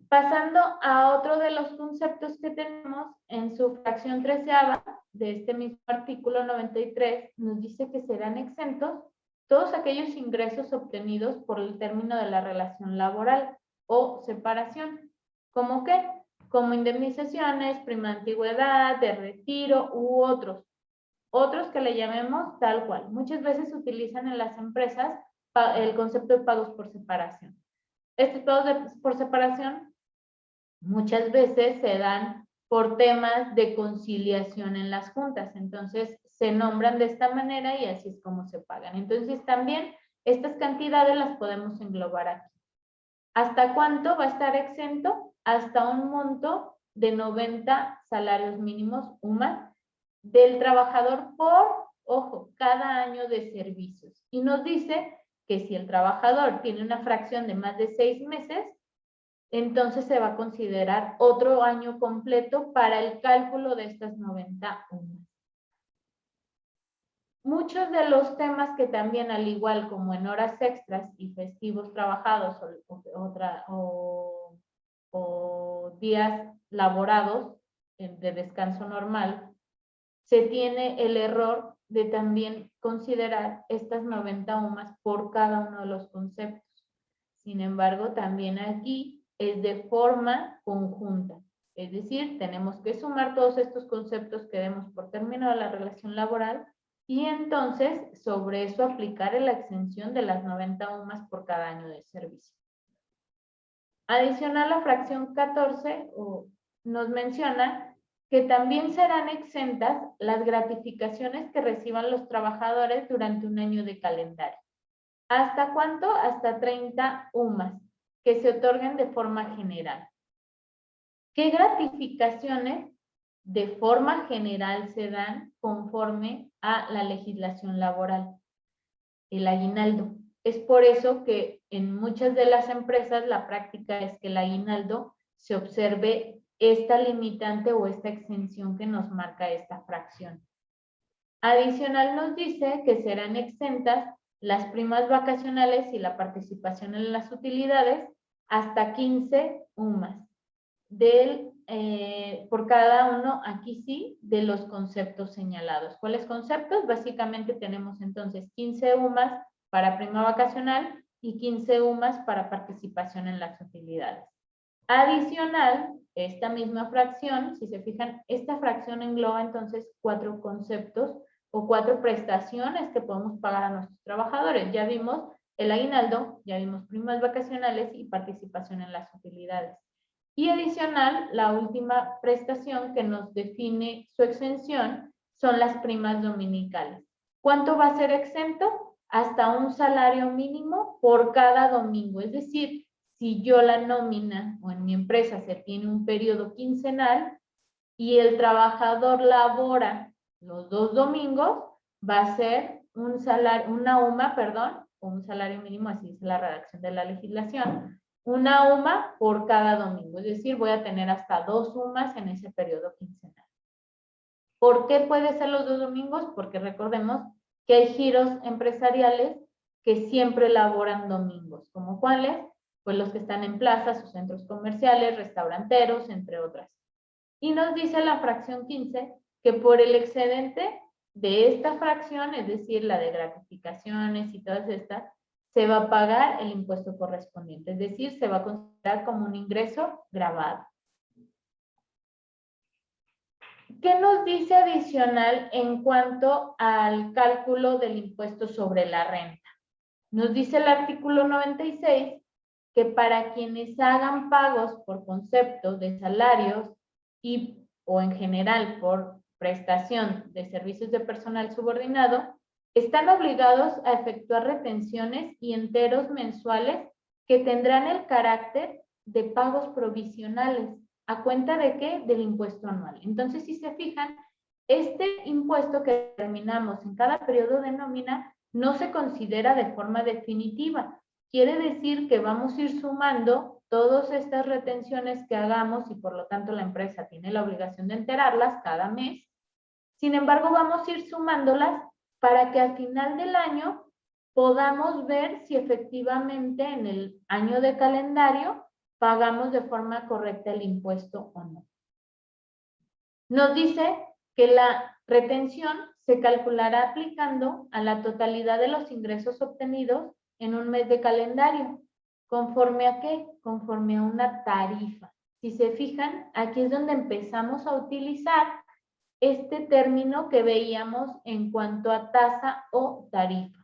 Pasando a otro de los conceptos que tenemos en su fracción 13ª de este mismo artículo 93, nos dice que serán exentos todos aquellos ingresos obtenidos por el término de la relación laboral o separación. ¿Cómo qué? Como indemnizaciones, prima de antigüedad, de retiro u otros. Otros que le llamemos tal cual. Muchas veces se utilizan en las empresas el concepto de pagos por separación. Estos pagos por separación muchas veces se dan por temas de conciliación en las juntas. Entonces, se nombran de esta manera y así es como se pagan. Entonces, también estas cantidades las podemos englobar aquí. ¿Hasta cuánto va a estar exento? Hasta un monto de 90 salarios mínimos UMAS del trabajador por, ojo, cada año de servicios. Y nos dice que si el trabajador tiene una fracción de más de 6 meses, entonces se va a considerar otro año completo para el cálculo de estas 90 UMAS. Muchos de los temas que también, al igual como en horas extras y festivos trabajados o días laborados de descanso normal, se tiene el error de también considerar estas 90 UMAS por cada uno de los conceptos. Sin embargo, también aquí es de forma conjunta. Es decir, tenemos que sumar todos estos conceptos que demos por terminada la relación laboral y entonces sobre eso aplicar la exención de las 90 UMAS por cada año de servicio. Adicional, la fracción 14 nos menciona que también serán exentas las gratificaciones que reciban los trabajadores durante un año de calendario. ¿Hasta cuánto? Hasta 30 UMAS, que se otorguen de forma general. ¿Qué gratificaciones de forma general se dan conforme a la legislación laboral, el aguinaldo. Es por eso que en muchas de las empresas la práctica es que el aguinaldo se observe esta limitante o esta exención que nos marca esta fracción. Adicional nos dice que serán exentas las primas vacacionales y la participación en las utilidades hasta 15 UMAS por cada uno, aquí sí, de los conceptos señalados. ¿Cuáles conceptos? Básicamente tenemos entonces 15 UMAS para prima vacacional y 15 UMAS para participación en las utilidades. Adicional, esta misma fracción, si se fijan, esta fracción engloba entonces 4 conceptos o 4 prestaciones que podemos pagar a nuestros trabajadores. Ya vimos el aguinaldo, ya vimos primas vacacionales y participación en las utilidades. Y adicional, la última prestación que nos define su exención son las primas dominicales. ¿Cuánto va a ser exento? Hasta un salario mínimo por cada domingo. Es decir, si yo la nómina o en mi empresa se tiene un periodo quincenal y el trabajador labora los 2 domingos, va a ser un salario, una UMA, perdón, o un salario mínimo, así dice la redacción de la legislación, una UMA por cada domingo. Es decir, voy a tener hasta 2 UMAs en ese periodo quincenal. ¿Por qué puede ser los 2 domingos? Porque recordemos que hay giros empresariales que siempre laboran domingos. ¿Como cuáles? Pues los que están en plazas o centros comerciales, restauranteros, entre otras. Y nos dice la fracción 15 que por el excedente de esta fracción, es decir, la de gratificaciones y todas estas, se va a pagar el impuesto correspondiente, es decir, se va a considerar como un ingreso gravado. ¿Qué nos dice adicional en cuanto al cálculo del impuesto sobre la renta? Nos dice el artículo 96 que para quienes hagan pagos por concepto de salarios o en general por prestación de servicios de personal subordinado, están obligados a efectuar retenciones y enteros mensuales que tendrán el carácter de pagos provisionales. ¿A cuenta de qué? Del impuesto anual. Entonces, si se fijan, este impuesto que determinamos en cada periodo de nómina no se considera de forma definitiva. Quiere decir que vamos a ir sumando todas estas retenciones que hagamos y por lo tanto la empresa tiene la obligación de enterarlas cada mes. Sin embargo, vamos a ir sumándolas para que al final del año podamos ver si efectivamente en el año de calendario pagamos de forma correcta el impuesto o no. Nos dice que la retención se calculará aplicando a la totalidad de los ingresos obtenidos en un mes de calendario. ¿Conforme a qué? Conforme a una tarifa. Si se fijan, aquí es donde empezamos a utilizar este término que veíamos en cuanto a tasa o tarifa.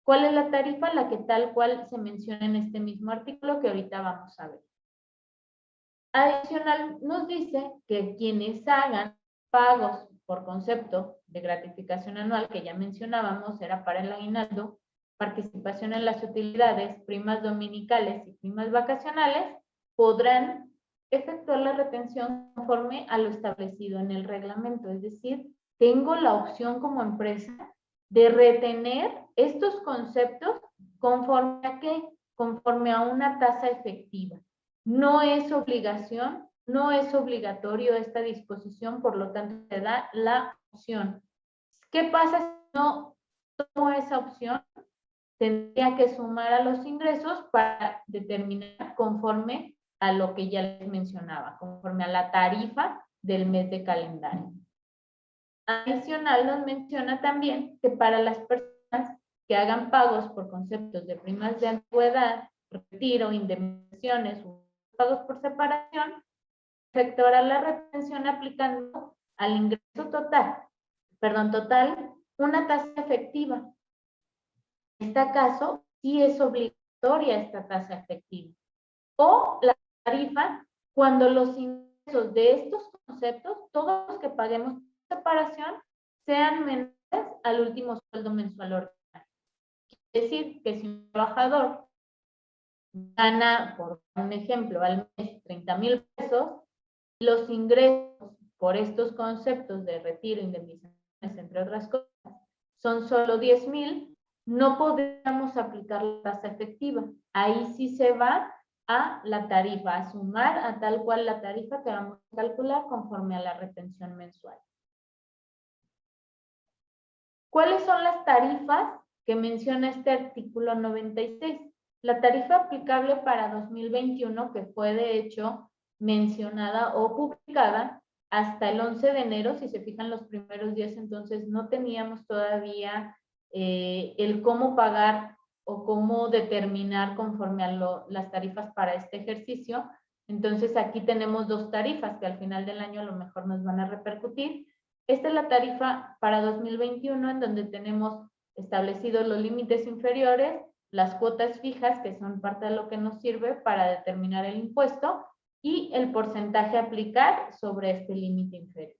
¿Cuál es la tarifa? La que tal cual se menciona en este mismo artículo que ahorita vamos a ver. Adicional, nos dice que quienes hagan pagos por concepto de gratificación anual, que ya mencionábamos, era para el aguinaldo, participación en las utilidades, primas dominicales y primas vacacionales, podrán efectuar la retención conforme a lo establecido en el reglamento. Es decir, tengo la opción como empresa de retener estos conceptos conforme a qué? Conforme a una tasa efectiva. No es obligación, no es obligatorio esta disposición, por lo tanto te da la opción. ¿Qué pasa si no tomo esa opción? Tendría que sumar a los ingresos para determinar conforme a lo que ya les mencionaba, conforme a la tarifa del mes de calendario. Adicional nos menciona también que para las personas que hagan pagos por conceptos de primas de antigüedad, retiro, indemnizaciones o pagos por separación, efectuará la retención aplicando al ingreso total, una tasa efectiva. En este caso, sí es obligatoria esta tasa efectiva. O la tarifa, cuando los ingresos de estos conceptos, todos los que paguemos por separación, sean menores al último sueldo mensual ordinario. Quiere decir que si un trabajador gana, por un ejemplo, al mes 30,000 pesos, los ingresos por estos conceptos de retiro, indemnizaciones, entre otras cosas, son solo 10,000, no podríamos aplicar la tasa efectiva. Ahí sí se va a la tarifa, a sumar a tal cual la tarifa que vamos a calcular conforme a la retención mensual. ¿Cuáles son las tarifas que menciona este artículo 96? La tarifa aplicable para 2021, que fue de hecho mencionada o publicada hasta el 11 de enero, si se fijan los primeros días, entonces no teníamos todavía el cómo pagar o cómo determinar conforme a las tarifas para este ejercicio. Entonces aquí tenemos dos tarifas que al final del año a lo mejor nos van a repercutir. Esta es la tarifa para 2021, en donde tenemos establecidos los límites inferiores, las cuotas fijas, que son parte de lo que nos sirve para determinar el impuesto, y el porcentaje a aplicar sobre este límite inferior.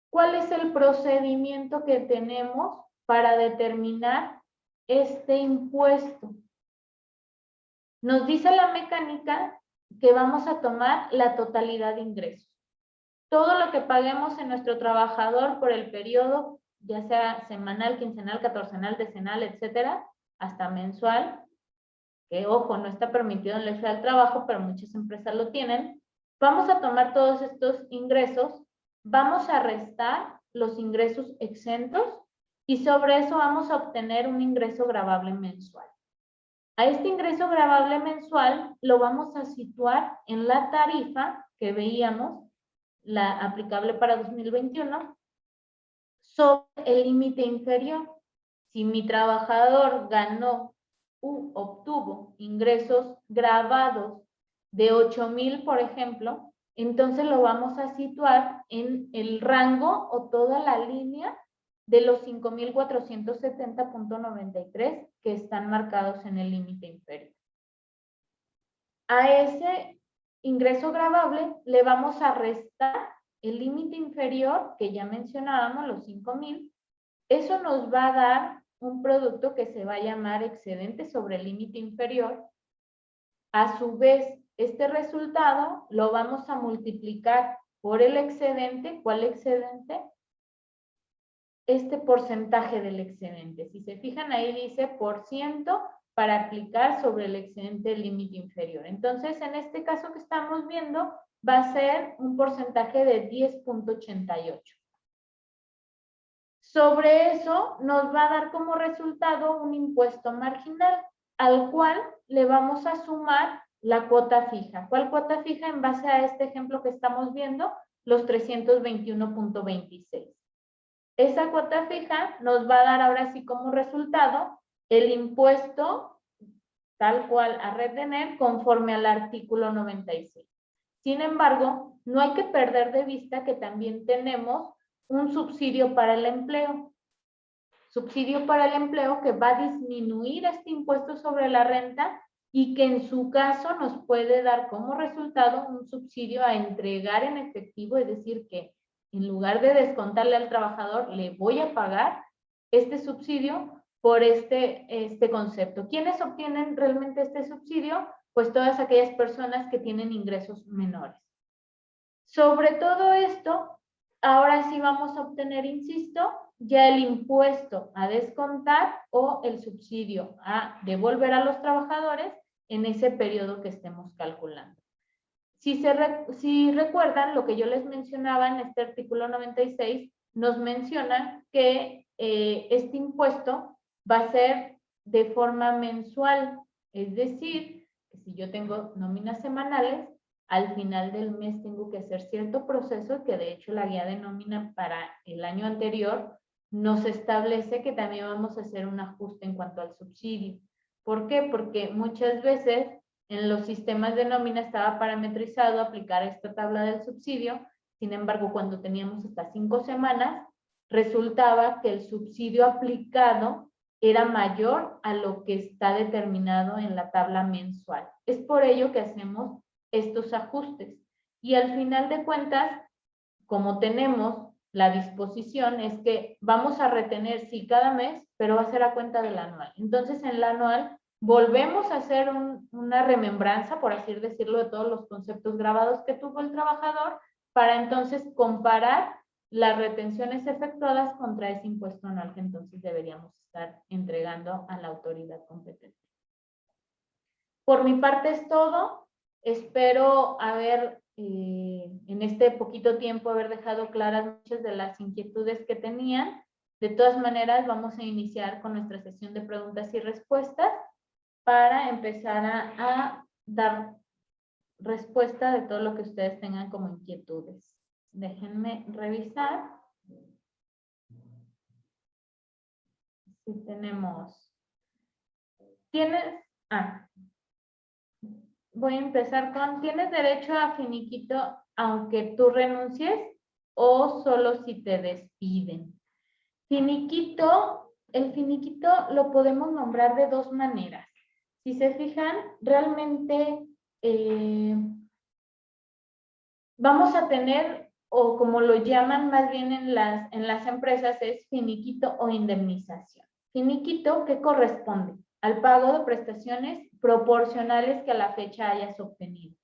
¿Cuál es el procedimiento que tenemos para determinar este impuesto? Nos dice la mecánica que vamos a tomar la totalidad de ingresos. Todo lo que paguemos en nuestro trabajador por el periodo, ya sea semanal, quincenal, catorcenal, decenal, etcétera, hasta mensual, que ojo, no está permitido en la ley del trabajo, pero muchas empresas lo tienen. Vamos a tomar todos estos ingresos, vamos a restar los ingresos exentos y sobre eso vamos a obtener un ingreso gravable mensual. A este ingreso gravable mensual lo vamos a situar en la tarifa que veíamos, la aplicable para 2021, sobre el límite inferior. Si mi trabajador ganó u obtuvo ingresos gravados de 8,000, por ejemplo, entonces lo vamos a situar en el rango o toda la línea de los 5,470.93 que están marcados en el límite inferior. A ese ingreso gravable le vamos a restar el límite inferior que ya mencionábamos, los 5,000. Eso nos va a dar un producto que se va a llamar excedente sobre el límite inferior. A su vez, este resultado lo vamos a multiplicar por el excedente. ¿Cuál excedente? Este porcentaje del excedente. Si se fijan ahí dice por ciento para aplicar sobre el excedente del límite inferior. Entonces, en este caso que estamos viendo, va a ser un porcentaje de 10.88. Sobre eso nos va a dar como resultado un impuesto marginal, al cual le vamos a sumar la cuota fija. ¿Cuál cuota fija? En base a este ejemplo que estamos viendo, los 321.26. Esa cuota fija nos va a dar ahora sí como resultado el impuesto tal cual a retener conforme al artículo 96. Sin embargo, no hay que perder de vista que también tenemos un subsidio para el empleo. Subsidio para el empleo que va a disminuir este impuesto sobre la renta y que en su caso nos puede dar como resultado un subsidio a entregar en efectivo, es decir, que en lugar de descontarle al trabajador, le voy a pagar este subsidio por este concepto. ¿Quiénes obtienen realmente este subsidio? Pues todas aquellas personas que tienen ingresos menores. Sobre todo esto, ahora sí vamos a obtener, insisto, ya el impuesto a descontar o el subsidio a devolver a los trabajadores en ese periodo que estemos calculando. Si recuerdan lo que yo les mencionaba en este artículo 96, nos menciona que este impuesto va a ser de forma mensual, es decir, que si yo tengo nóminas semanales, al final del mes tengo que hacer cierto proceso que de hecho la guía de nómina para el año anterior nos establece que también vamos a hacer un ajuste en cuanto al subsidio. ¿Por qué? Porque muchas veces en los sistemas de nómina estaba parametrizado aplicar esta tabla del subsidio, sin embargo, cuando teníamos hasta 5 semanas, resultaba que el subsidio aplicado era mayor a lo que está determinado en la tabla mensual. Es por ello que hacemos estos ajustes. Y al final de cuentas, como tenemos la disposición, es que vamos a retener, sí, cada mes, pero va a ser a cuenta del anual. Entonces, en el anual volvemos a hacer una remembranza, por así decirlo, de todos los conceptos grabados que tuvo el trabajador, para entonces comparar las retenciones efectuadas contra ese impuesto anual que entonces deberíamos estar entregando a la autoridad competente. Por mi parte es todo. Espero haber, en este poquito tiempo, haber dejado claras muchas de las inquietudes que tenían. De todas maneras, vamos a iniciar con nuestra sesión de preguntas y respuestas para empezar a dar respuesta de todo lo que ustedes tengan como inquietudes. Déjenme revisar. Si tenemos... voy a empezar con, ¿tienes derecho a finiquito aunque tú renuncies o solo si te despiden? Finiquito, el finiquito lo podemos nombrar de dos maneras. Si se fijan, realmente vamos a tener, o como lo llaman más bien en las empresas, es finiquito o indemnización. Finiquito, ¿qué corresponde? Al pago de prestaciones proporcionales que a la fecha hayas obtenido.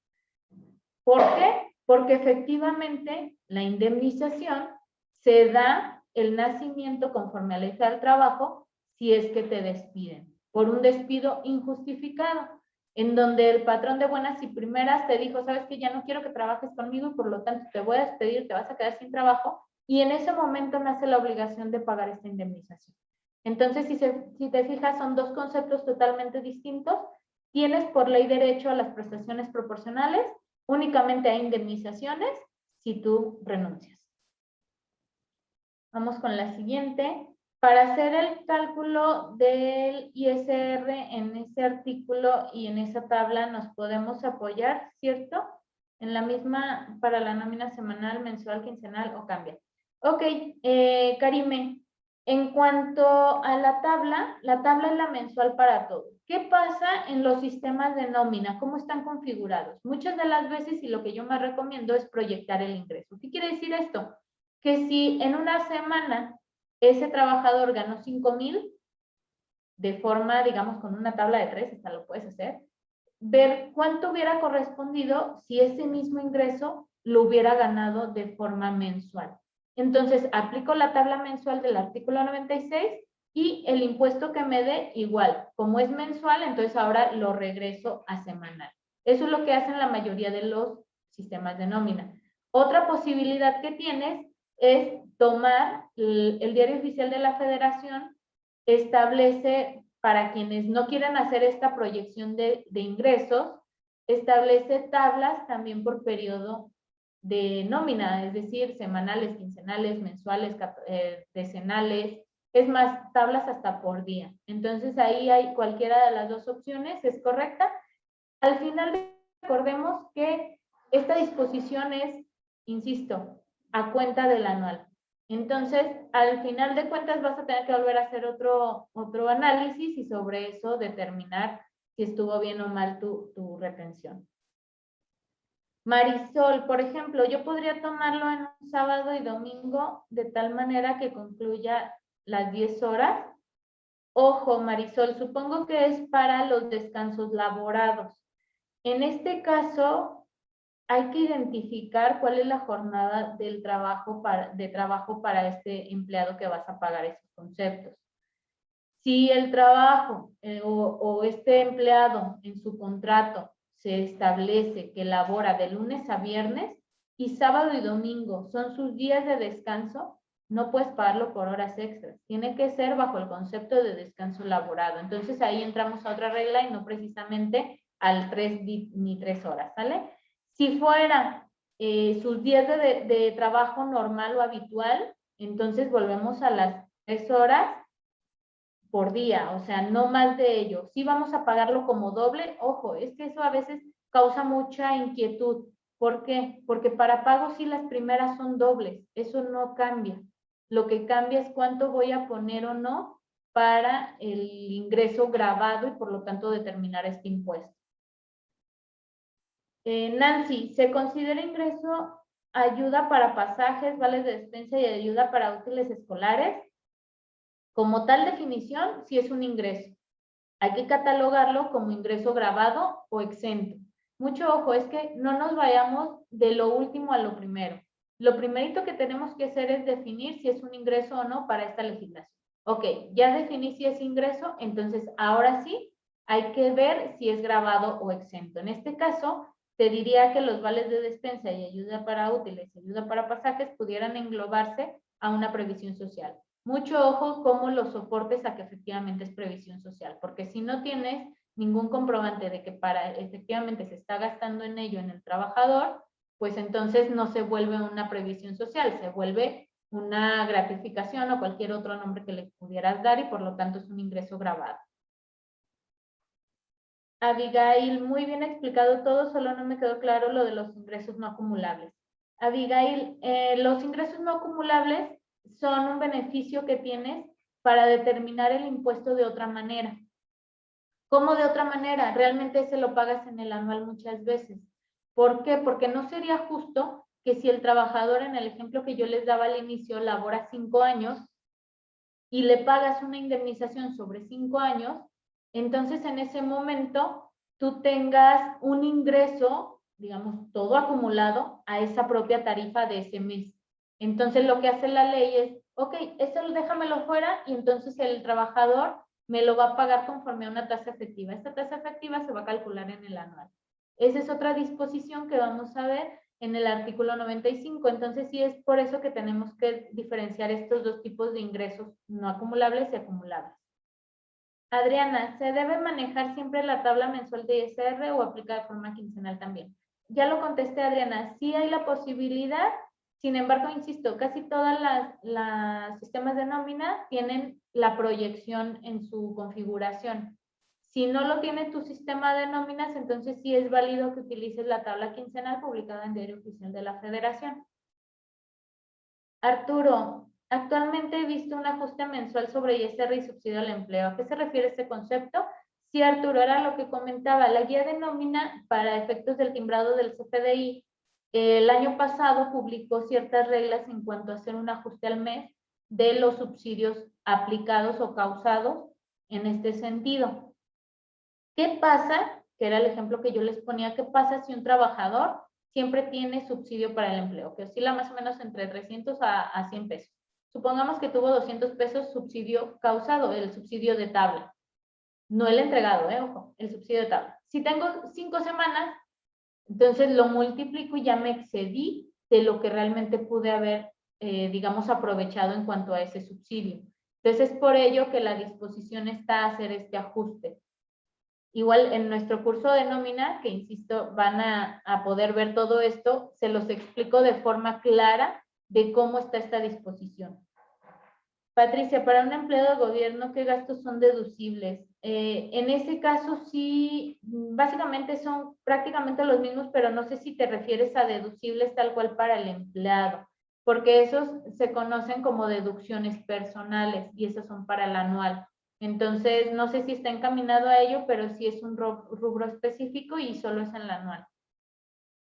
¿Por qué? Porque efectivamente la indemnización se da el nacimiento conforme a la ley del trabajo si es que te despiden por un despido injustificado, en donde el patrón de buenas y primeras te dijo, sabes que ya no quiero que trabajes conmigo y por lo tanto te voy a despedir, te vas a quedar sin trabajo, y en ese momento nace la obligación de pagar esta indemnización. Entonces, si te fijas, son dos conceptos totalmente distintos. Tienes por ley derecho a las prestaciones proporcionales, únicamente a indemnizaciones si tú renuncias. Vamos con la siguiente. Para hacer el cálculo del ISR en ese artículo y en esa tabla nos podemos apoyar, ¿cierto? En la misma para la nómina semanal, mensual, quincenal o cambia. Ok, Karime, en cuanto a la tabla es la mensual para todos. ¿Qué pasa en los sistemas de nómina? ¿Cómo están configurados? Muchas de las veces, y lo que yo más recomiendo es proyectar el ingreso. ¿Qué quiere decir esto? Que si en una semana ese trabajador ganó 5,000, de forma, digamos, con una tabla de 3, hasta lo puedes hacer, ver cuánto hubiera correspondido si ese mismo ingreso lo hubiera ganado de forma mensual. Entonces, aplico la tabla mensual del artículo 96 y el impuesto que me dé igual. Como es mensual, entonces ahora lo regreso a semanal. Eso es lo que hacen la mayoría de los sistemas de nómina. Otra posibilidad que tienes es tomar el Diario Oficial de la Federación, establece, para quienes no quieren hacer esta proyección de ingresos, establece tablas también por periodo de nómina, es decir, semanales, quincenales, mensuales, decenales, es más, tablas hasta por día. Entonces ahí hay cualquiera de las dos opciones, es correcta. Al final recordemos que esta disposición es, insisto, a cuenta del anual. Entonces, al final de cuentas vas a tener que volver a hacer otro análisis y sobre eso determinar si estuvo bien o mal tu retención. Marisol, por ejemplo, yo podría tomarlo en un sábado y domingo de tal manera que concluya las 10 horas. Ojo, Marisol, supongo que es para los descansos laborados. En este caso, hay que identificar cuál es la jornada del trabajo para este empleado que vas a pagar esos conceptos. Si el trabajo o este empleado en su contrato se establece que labora de lunes a viernes y sábado y domingo son sus días de descanso, no puedes pagarlo por horas extras. Tiene que ser bajo el concepto de descanso laborado. Entonces ahí entramos a otra regla y no precisamente al 3 ni 3 horas, ¿sale? Si fuera sus días de trabajo normal o habitual, entonces volvemos a las 3 horas por día, o sea, no más de ello. Sí vamos a pagarlo como doble, ojo, es que eso a veces causa mucha inquietud. ¿Por qué? Porque para pago sí las primeras son dobles, eso no cambia. Lo que cambia es cuánto voy a poner o no para el ingreso grabado y por lo tanto determinar este impuesto. Nancy, ¿se considera ingreso ayuda para pasajes, vales de despensa y ayuda para útiles escolares? Como tal definición, sí es un ingreso. Hay que catalogarlo como ingreso grabado o exento. Mucho ojo, es que no nos vayamos de lo último a lo primero. Lo primerito que tenemos que hacer es definir si es un ingreso o no para esta legislación. Ok, ya definí si es ingreso, entonces ahora sí hay que ver si es grabado o exento. En este caso, te diría que los vales de despensa y ayuda para útiles y ayuda para pasajes pudieran englobarse a una previsión social. Mucho ojo cómo los soportes a que efectivamente es previsión social, porque si no tienes ningún comprobante de que para efectivamente se está gastando en ello en el trabajador, pues entonces no se vuelve una previsión social, se vuelve una gratificación o cualquier otro nombre que le pudieras dar y por lo tanto es un ingreso grabado. Abigail, muy bien explicado todo, solo no me quedó claro lo de los ingresos no acumulables. Abigail, los ingresos no acumulables son un beneficio que tienes para determinar el impuesto de otra manera. ¿Cómo de otra manera? Realmente se lo pagas en el anual muchas veces. ¿Por qué? Porque no sería justo que si el trabajador, en el ejemplo que yo les daba al inicio, labora 5 años y le pagas una indemnización sobre 5 años, entonces en ese momento tú tengas un ingreso, digamos, todo acumulado a esa propia tarifa de ese mes. Entonces lo que hace la ley es, ok, eso déjamelo fuera y entonces el trabajador me lo va a pagar conforme a una tasa efectiva. Esta tasa efectiva se va a calcular en el anual. Esa es otra disposición que vamos a ver en el artículo 95. Entonces, sí es por eso que tenemos que diferenciar estos dos tipos de ingresos no acumulables y acumulables. Adriana, ¿se debe manejar siempre la tabla mensual de ISR o aplica de forma quincenal también? Ya lo contesté, Adriana, sí hay la posibilidad, sin embargo, insisto, casi todas las sistemas de nómina tienen la proyección en su configuración. Si no lo tiene tu sistema de nóminas, entonces sí es válido que utilices la tabla quincenal publicada en Diario Oficial de la Federación. Arturo, actualmente he visto un ajuste mensual sobre ISR y subsidio al empleo. ¿A qué se refiere este concepto? Sí, Arturo, era lo que comentaba. La guía de nómina para efectos del timbrado del CFDI el año pasado publicó ciertas reglas en cuanto a hacer un ajuste al mes de los subsidios aplicados o causados en este sentido. ¿Qué pasa? Que era el ejemplo que yo les ponía. ¿Qué pasa si un trabajador siempre tiene subsidio para el empleo, que oscila más o menos entre 300 a 100 pesos? Supongamos que tuvo 200 pesos subsidio causado, el subsidio de tabla. No el entregado, ojo, el subsidio de tabla. Si tengo 5 semanas, entonces lo multiplico y ya me excedí de lo que realmente pude haber, digamos, aprovechado en cuanto a ese subsidio. Entonces es por ello que la disposición está a hacer este ajuste. Igual en nuestro curso de nómina, que insisto, van a poder ver todo esto, se los explico de forma clara de cómo está esta disposición. Patricia, para un empleado de gobierno, ¿qué gastos son deducibles? En ese caso sí, básicamente son prácticamente los mismos, pero no sé si te refieres a deducibles tal cual para el empleado, porque esos se conocen como deducciones personales y esos son para el anual. Entonces, no sé si está encaminado a ello, pero sí es un rubro específico y solo es en el anual.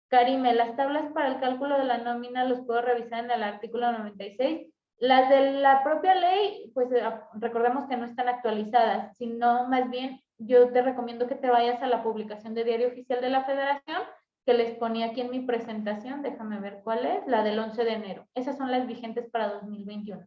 Karime, las tablas para el cálculo de la nómina los puedo revisar en el artículo 96. Las de la propia ley, pues recordemos que no están actualizadas, sino más bien yo te recomiendo que te vayas a la publicación de Diario Oficial de la Federación, que les ponía aquí en mi presentación, déjame ver cuál es, la del 11 de enero. Esas son las vigentes para 2021.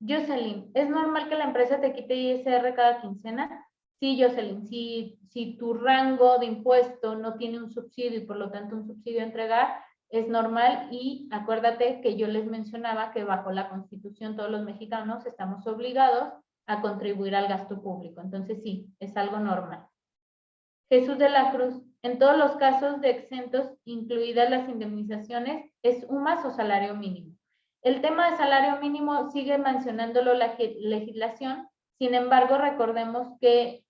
Jocelyn, ¿es normal que la empresa te quite ISR cada quincena? Sí, Jocelyn, si tu rango de impuesto no tiene un subsidio y por lo tanto un subsidio a entregar, es normal y acuérdate que yo les mencionaba que bajo la Constitución todos los mexicanos estamos obligados a contribuir al gasto público. Entonces sí, es algo normal. Jesús de la Cruz, en todos los casos de exentos, incluidas las indemnizaciones, ¿es UMAS o salario mínimo? El tema de salario mínimo sigue mencionándolo la legislación, sin embargo, recordemos que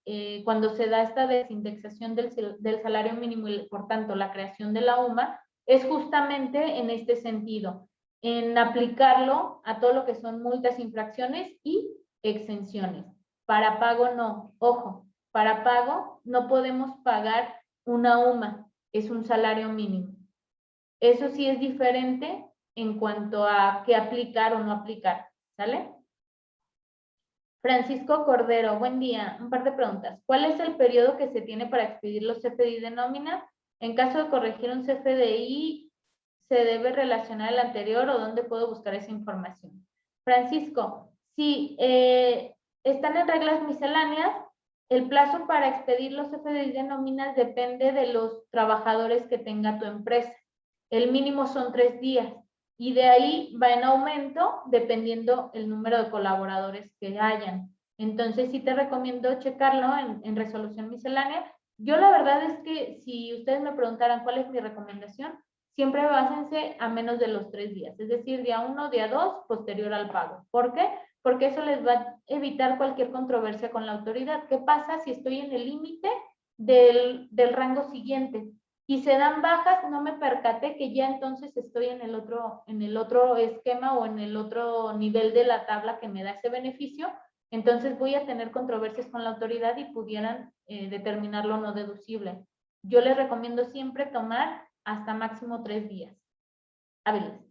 cuando se da esta desindexación del salario mínimo y por tanto la creación de la UMA, es justamente en este sentido, en aplicarlo a todo lo que son multas, infracciones y exenciones. Para pago no, ojo, para pago no podemos pagar una UMA, es un salario mínimo. Eso sí es diferente en cuanto a qué aplicar o no aplicar, ¿sale? Francisco Cordero, buen día. Un par de preguntas. ¿Cuál es el periodo que se tiene para expedir los CFDI de nómina? En caso de corregir un CFDI, ¿se debe relacionar el anterior o dónde puedo buscar esa información? Francisco, si están en reglas misceláneas, el plazo para expedir los CFDI de nóminas depende de los trabajadores que tenga tu empresa. El mínimo son 3 días y de ahí va en aumento dependiendo el número de colaboradores que hayan. Entonces sí te recomiendo checarlo en resolución miscelánea. Yo la verdad es que si ustedes me preguntaran cuál es mi recomendación, siempre básense a menos de los 3 días, es decir, día 1, día 2, posterior al pago. ¿Por qué? Porque eso les va a evitar cualquier controversia con la autoridad. ¿Qué pasa si estoy en el límite del rango siguiente? Y se dan bajas, no me percaté que ya entonces estoy en el otro esquema o en el otro nivel de la tabla que me da ese beneficio, entonces voy a tener controversias con la autoridad y pudieran determinarlo no deducible. Yo les recomiendo siempre tomar hasta máximo 3 días hábiles.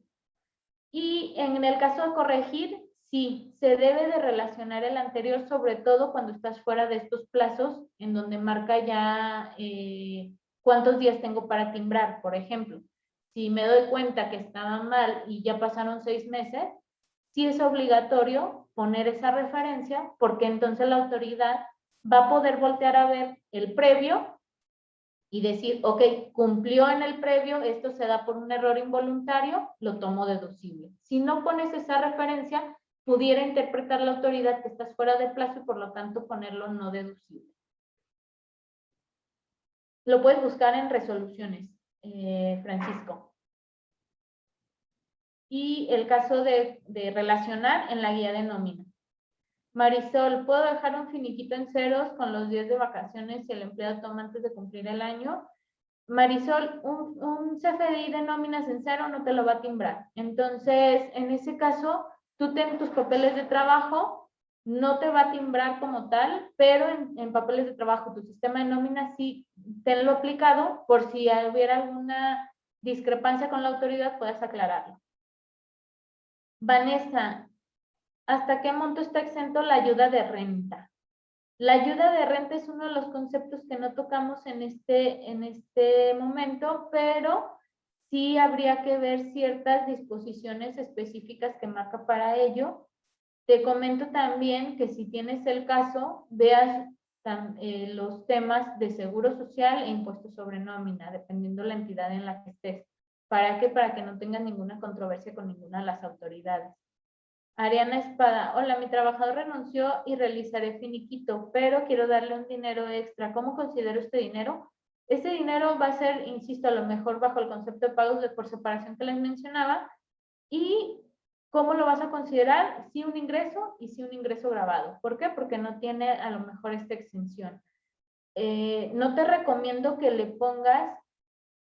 Y en el caso de corregir, sí, se debe de relacionar el anterior, sobre todo cuando estás fuera de estos plazos en donde marca ya cuántos días tengo para timbrar, por ejemplo. Si me doy cuenta que estaba mal y ya pasaron 6 meses, sí es obligatorio poner esa referencia porque entonces la autoridad va a poder voltear a ver el previo y decir, ok, cumplió en el previo, esto se da por un error involuntario, lo tomo deducible. Si no pones esa referencia, pudiera interpretar la autoridad que estás fuera de plazo y por lo tanto ponerlo no deducible. Lo puedes buscar en resoluciones, Francisco. Y el caso de relacionar en la guía de nómina. Marisol, ¿puedo dejar un finiquito en ceros con los días de vacaciones si el empleado toma antes de cumplir el año? Marisol, un CFDI de nóminas en cero no te lo va a timbrar. Entonces, en ese caso, tú ten tus papeles de trabajo, no te va a timbrar como tal, pero en papeles de trabajo, tu sistema de nóminas sí tenlo aplicado por si hubiera alguna discrepancia con la autoridad, puedas aclararlo. Vanessa, ¿hasta qué monto está exento la ayuda de renta? La ayuda de renta es uno de los conceptos que no tocamos en este momento, pero sí habría que ver ciertas disposiciones específicas que marca para ello. Te comento también que si tienes el caso, veas los temas de seguro social e impuestos sobre nómina, dependiendo la entidad en la que estés. ¿Para qué? Para que no tengas ninguna controversia con ninguna de las autoridades. Ariana Espada, hola, mi trabajador renunció y realizaré finiquito, pero quiero darle un dinero extra. ¿Cómo considero este dinero? Este dinero va a ser, insisto, a lo mejor bajo el concepto de pagos por separación que les mencionaba. ¿Y cómo lo vas a considerar? Sí un ingreso y sí un ingreso grabado. ¿Por qué? Porque no tiene a lo mejor esta exención. No te recomiendo que le pongas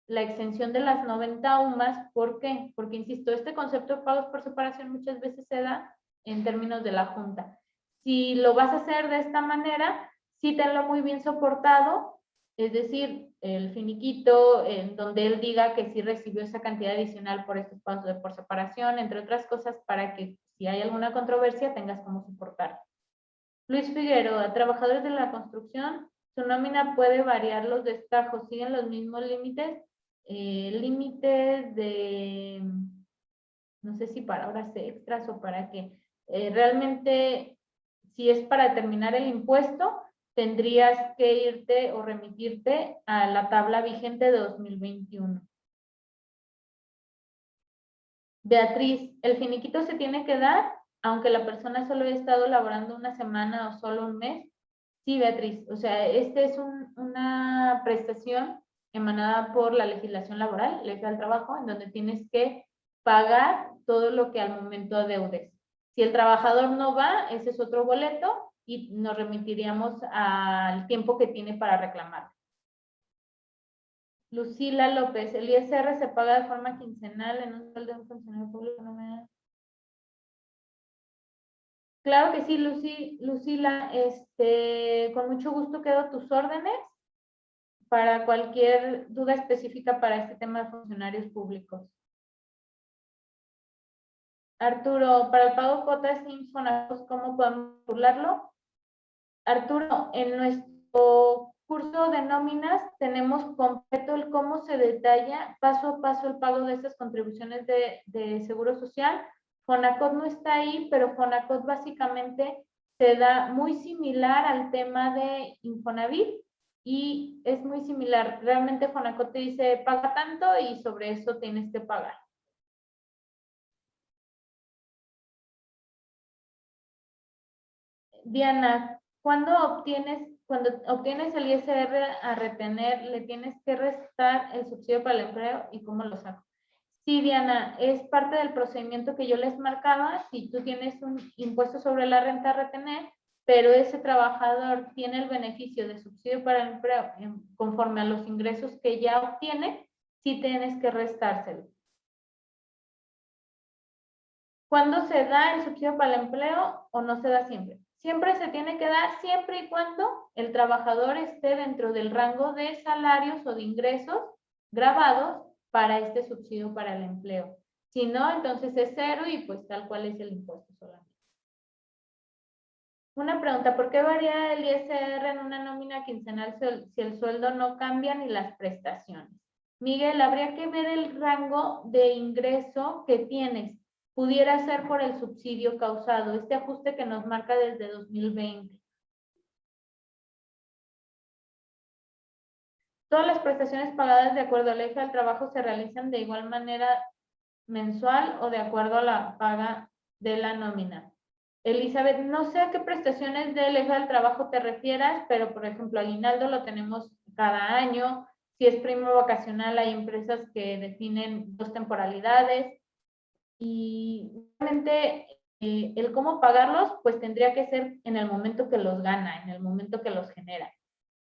la exención de las 90 UMAS. ¿Por qué? Porque, insisto, este concepto de pagos por separación muchas veces se da en términos de la Junta. Si lo vas a hacer de esta manera, sí tenlo muy bien soportado, es decir, el finiquito en donde él diga que sí recibió esa cantidad adicional por estos pagos de por separación, entre otras cosas, para que si hay alguna controversia tengas cómo soportar. Luis Figueroa, trabajadores de la construcción, su nómina puede variar los destajos, siguen los mismos límites, límites de, no sé si para horas extras o para qué. Realmente, si es para determinar el impuesto, tendrías que irte o remitirte a la tabla vigente de 2021. Beatriz, ¿el finiquito se tiene que dar aunque la persona solo haya estado laborando una semana o solo un mes? Sí, Beatriz, o sea, esta es una prestación emanada por la legislación laboral, ley del trabajo, en donde tienes que pagar todo lo que al momento adeudes. Si el trabajador no va, ese es otro boleto y nos remitiríamos al tiempo que tiene para reclamar. Lucila López, el ISR se paga de forma quincenal en un sueldo de un funcionario público. No me... Claro que sí, Lucila, con mucho gusto quedo a tus órdenes para cualquier duda específica para este tema de funcionarios públicos. Arturo, para el pago de cuotas IMSS Fonacot, ¿cómo podemos burlarlo? Arturo, en nuestro curso de nóminas tenemos completo el cómo se detalla paso a paso el pago de esas contribuciones de Seguro Social. Fonacot no está ahí, pero Fonacot básicamente se da muy similar al tema de Infonavit y es muy similar. Realmente Fonacot te dice paga tanto y sobre eso tienes que pagar. Diana, cuando obtienes el ISR a retener, le tienes que restar el subsidio para el empleo y cómo lo saco. Sí, Diana, es parte del procedimiento que yo les marcaba. Si tú tienes un impuesto sobre la renta a retener, pero ese trabajador tiene el beneficio de subsidio para el empleo conforme a los ingresos que ya obtiene, sí tienes que restárselo. ¿Cuándo se da el subsidio para el empleo o no se da siempre? Siempre se tiene que dar siempre y cuando el trabajador esté dentro del rango de salarios o de ingresos grabados para este subsidio para el empleo. Si no, entonces es cero y pues tal cual es el impuesto solamente. Una pregunta, ¿por qué varía el ISR en una nómina quincenal si el sueldo no cambia ni las prestaciones? Miguel, habría que ver el rango de ingreso que tienes. Pudiera ser por el subsidio causado, este ajuste que nos marca desde 2020. Todas las prestaciones pagadas de acuerdo al eje del trabajo se realizan de igual manera mensual o de acuerdo a la paga de la nómina. Elizabeth, no sé a qué prestaciones del eje del trabajo te refieras, pero por ejemplo, aguinaldo lo tenemos cada año. Si es primo vacacional, hay empresas que definen 2 temporalidades y realmente el cómo pagarlos, pues tendría que ser en el momento que los gana, en el momento que los genera.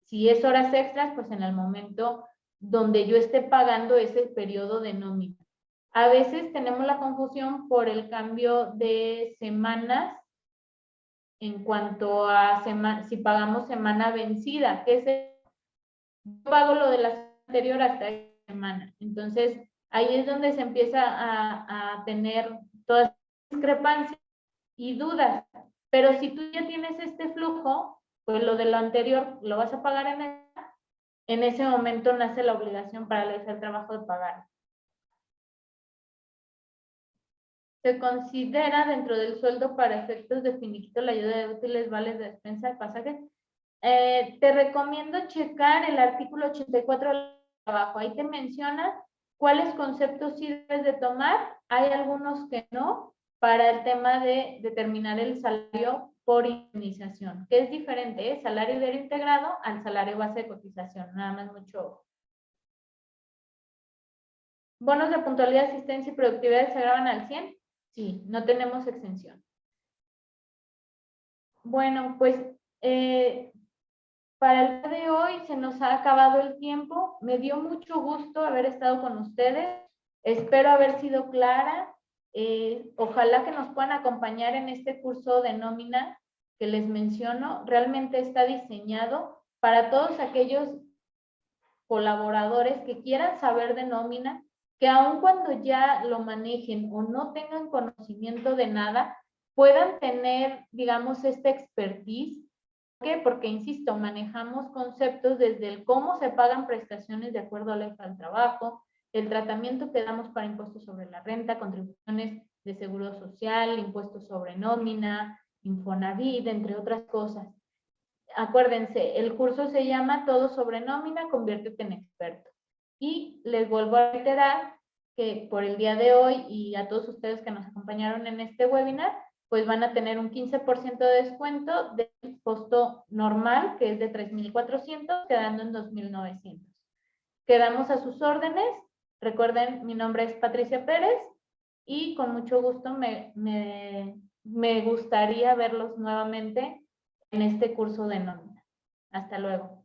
Si es horas extras, pues en el momento donde yo esté pagando ese periodo de nómina. A veces tenemos la confusión por el cambio de semanas en cuanto a si pagamos semana vencida, que es yo pago lo de la anterior hasta esta semana. Entonces, ahí es donde se empieza a tener todas discrepancias y dudas. Pero si tú ya tienes este flujo, pues lo de lo anterior lo vas a pagar en ese momento nace la obligación para realizar el trabajo de pagar. Se considera dentro del sueldo para efectos de finiquito la ayuda de útiles, vales de despensa de pasajes. Te recomiendo checar el artículo 84 del trabajo. Ahí te menciona cuáles conceptos sí debes de tomar. Hay algunos que no, para el tema de determinar el salario por indemnización, que es diferente, salario diario integrado al salario base de cotización, nada más mucho. ¿Bonos de puntualidad, asistencia y productividad se graban al 100? Sí, no tenemos exención. Bueno, pues para el día de hoy se nos ha acabado el tiempo. Me dio mucho gusto haber estado con ustedes. Espero haber sido clara. Ojalá que nos puedan acompañar en este curso de nómina que les menciono. Realmente está diseñado para todos aquellos colaboradores que quieran saber de nómina, que aun cuando ya lo manejen o no tengan conocimiento de nada, puedan tener, digamos, esta expertise. ¿Por qué? Porque, insisto, manejamos conceptos desde el cómo se pagan prestaciones de acuerdo al trabajo, el tratamiento que damos para impuestos sobre la renta, contribuciones de seguro social, impuestos sobre nómina, Infonavit, entre otras cosas. Acuérdense, el curso se llama Todo sobre nómina, conviértete en experto. Y les vuelvo a reiterar que por el día de hoy y a todos ustedes que nos acompañaron en este webinar, pues van a tener un 15% de descuento del costo normal, que es de 3,400, quedando en 2,900. Quedamos a sus órdenes. Recuerden, mi nombre es Patricia Pérez y con mucho gusto me gustaría verlos nuevamente en este curso de nómina. Hasta luego.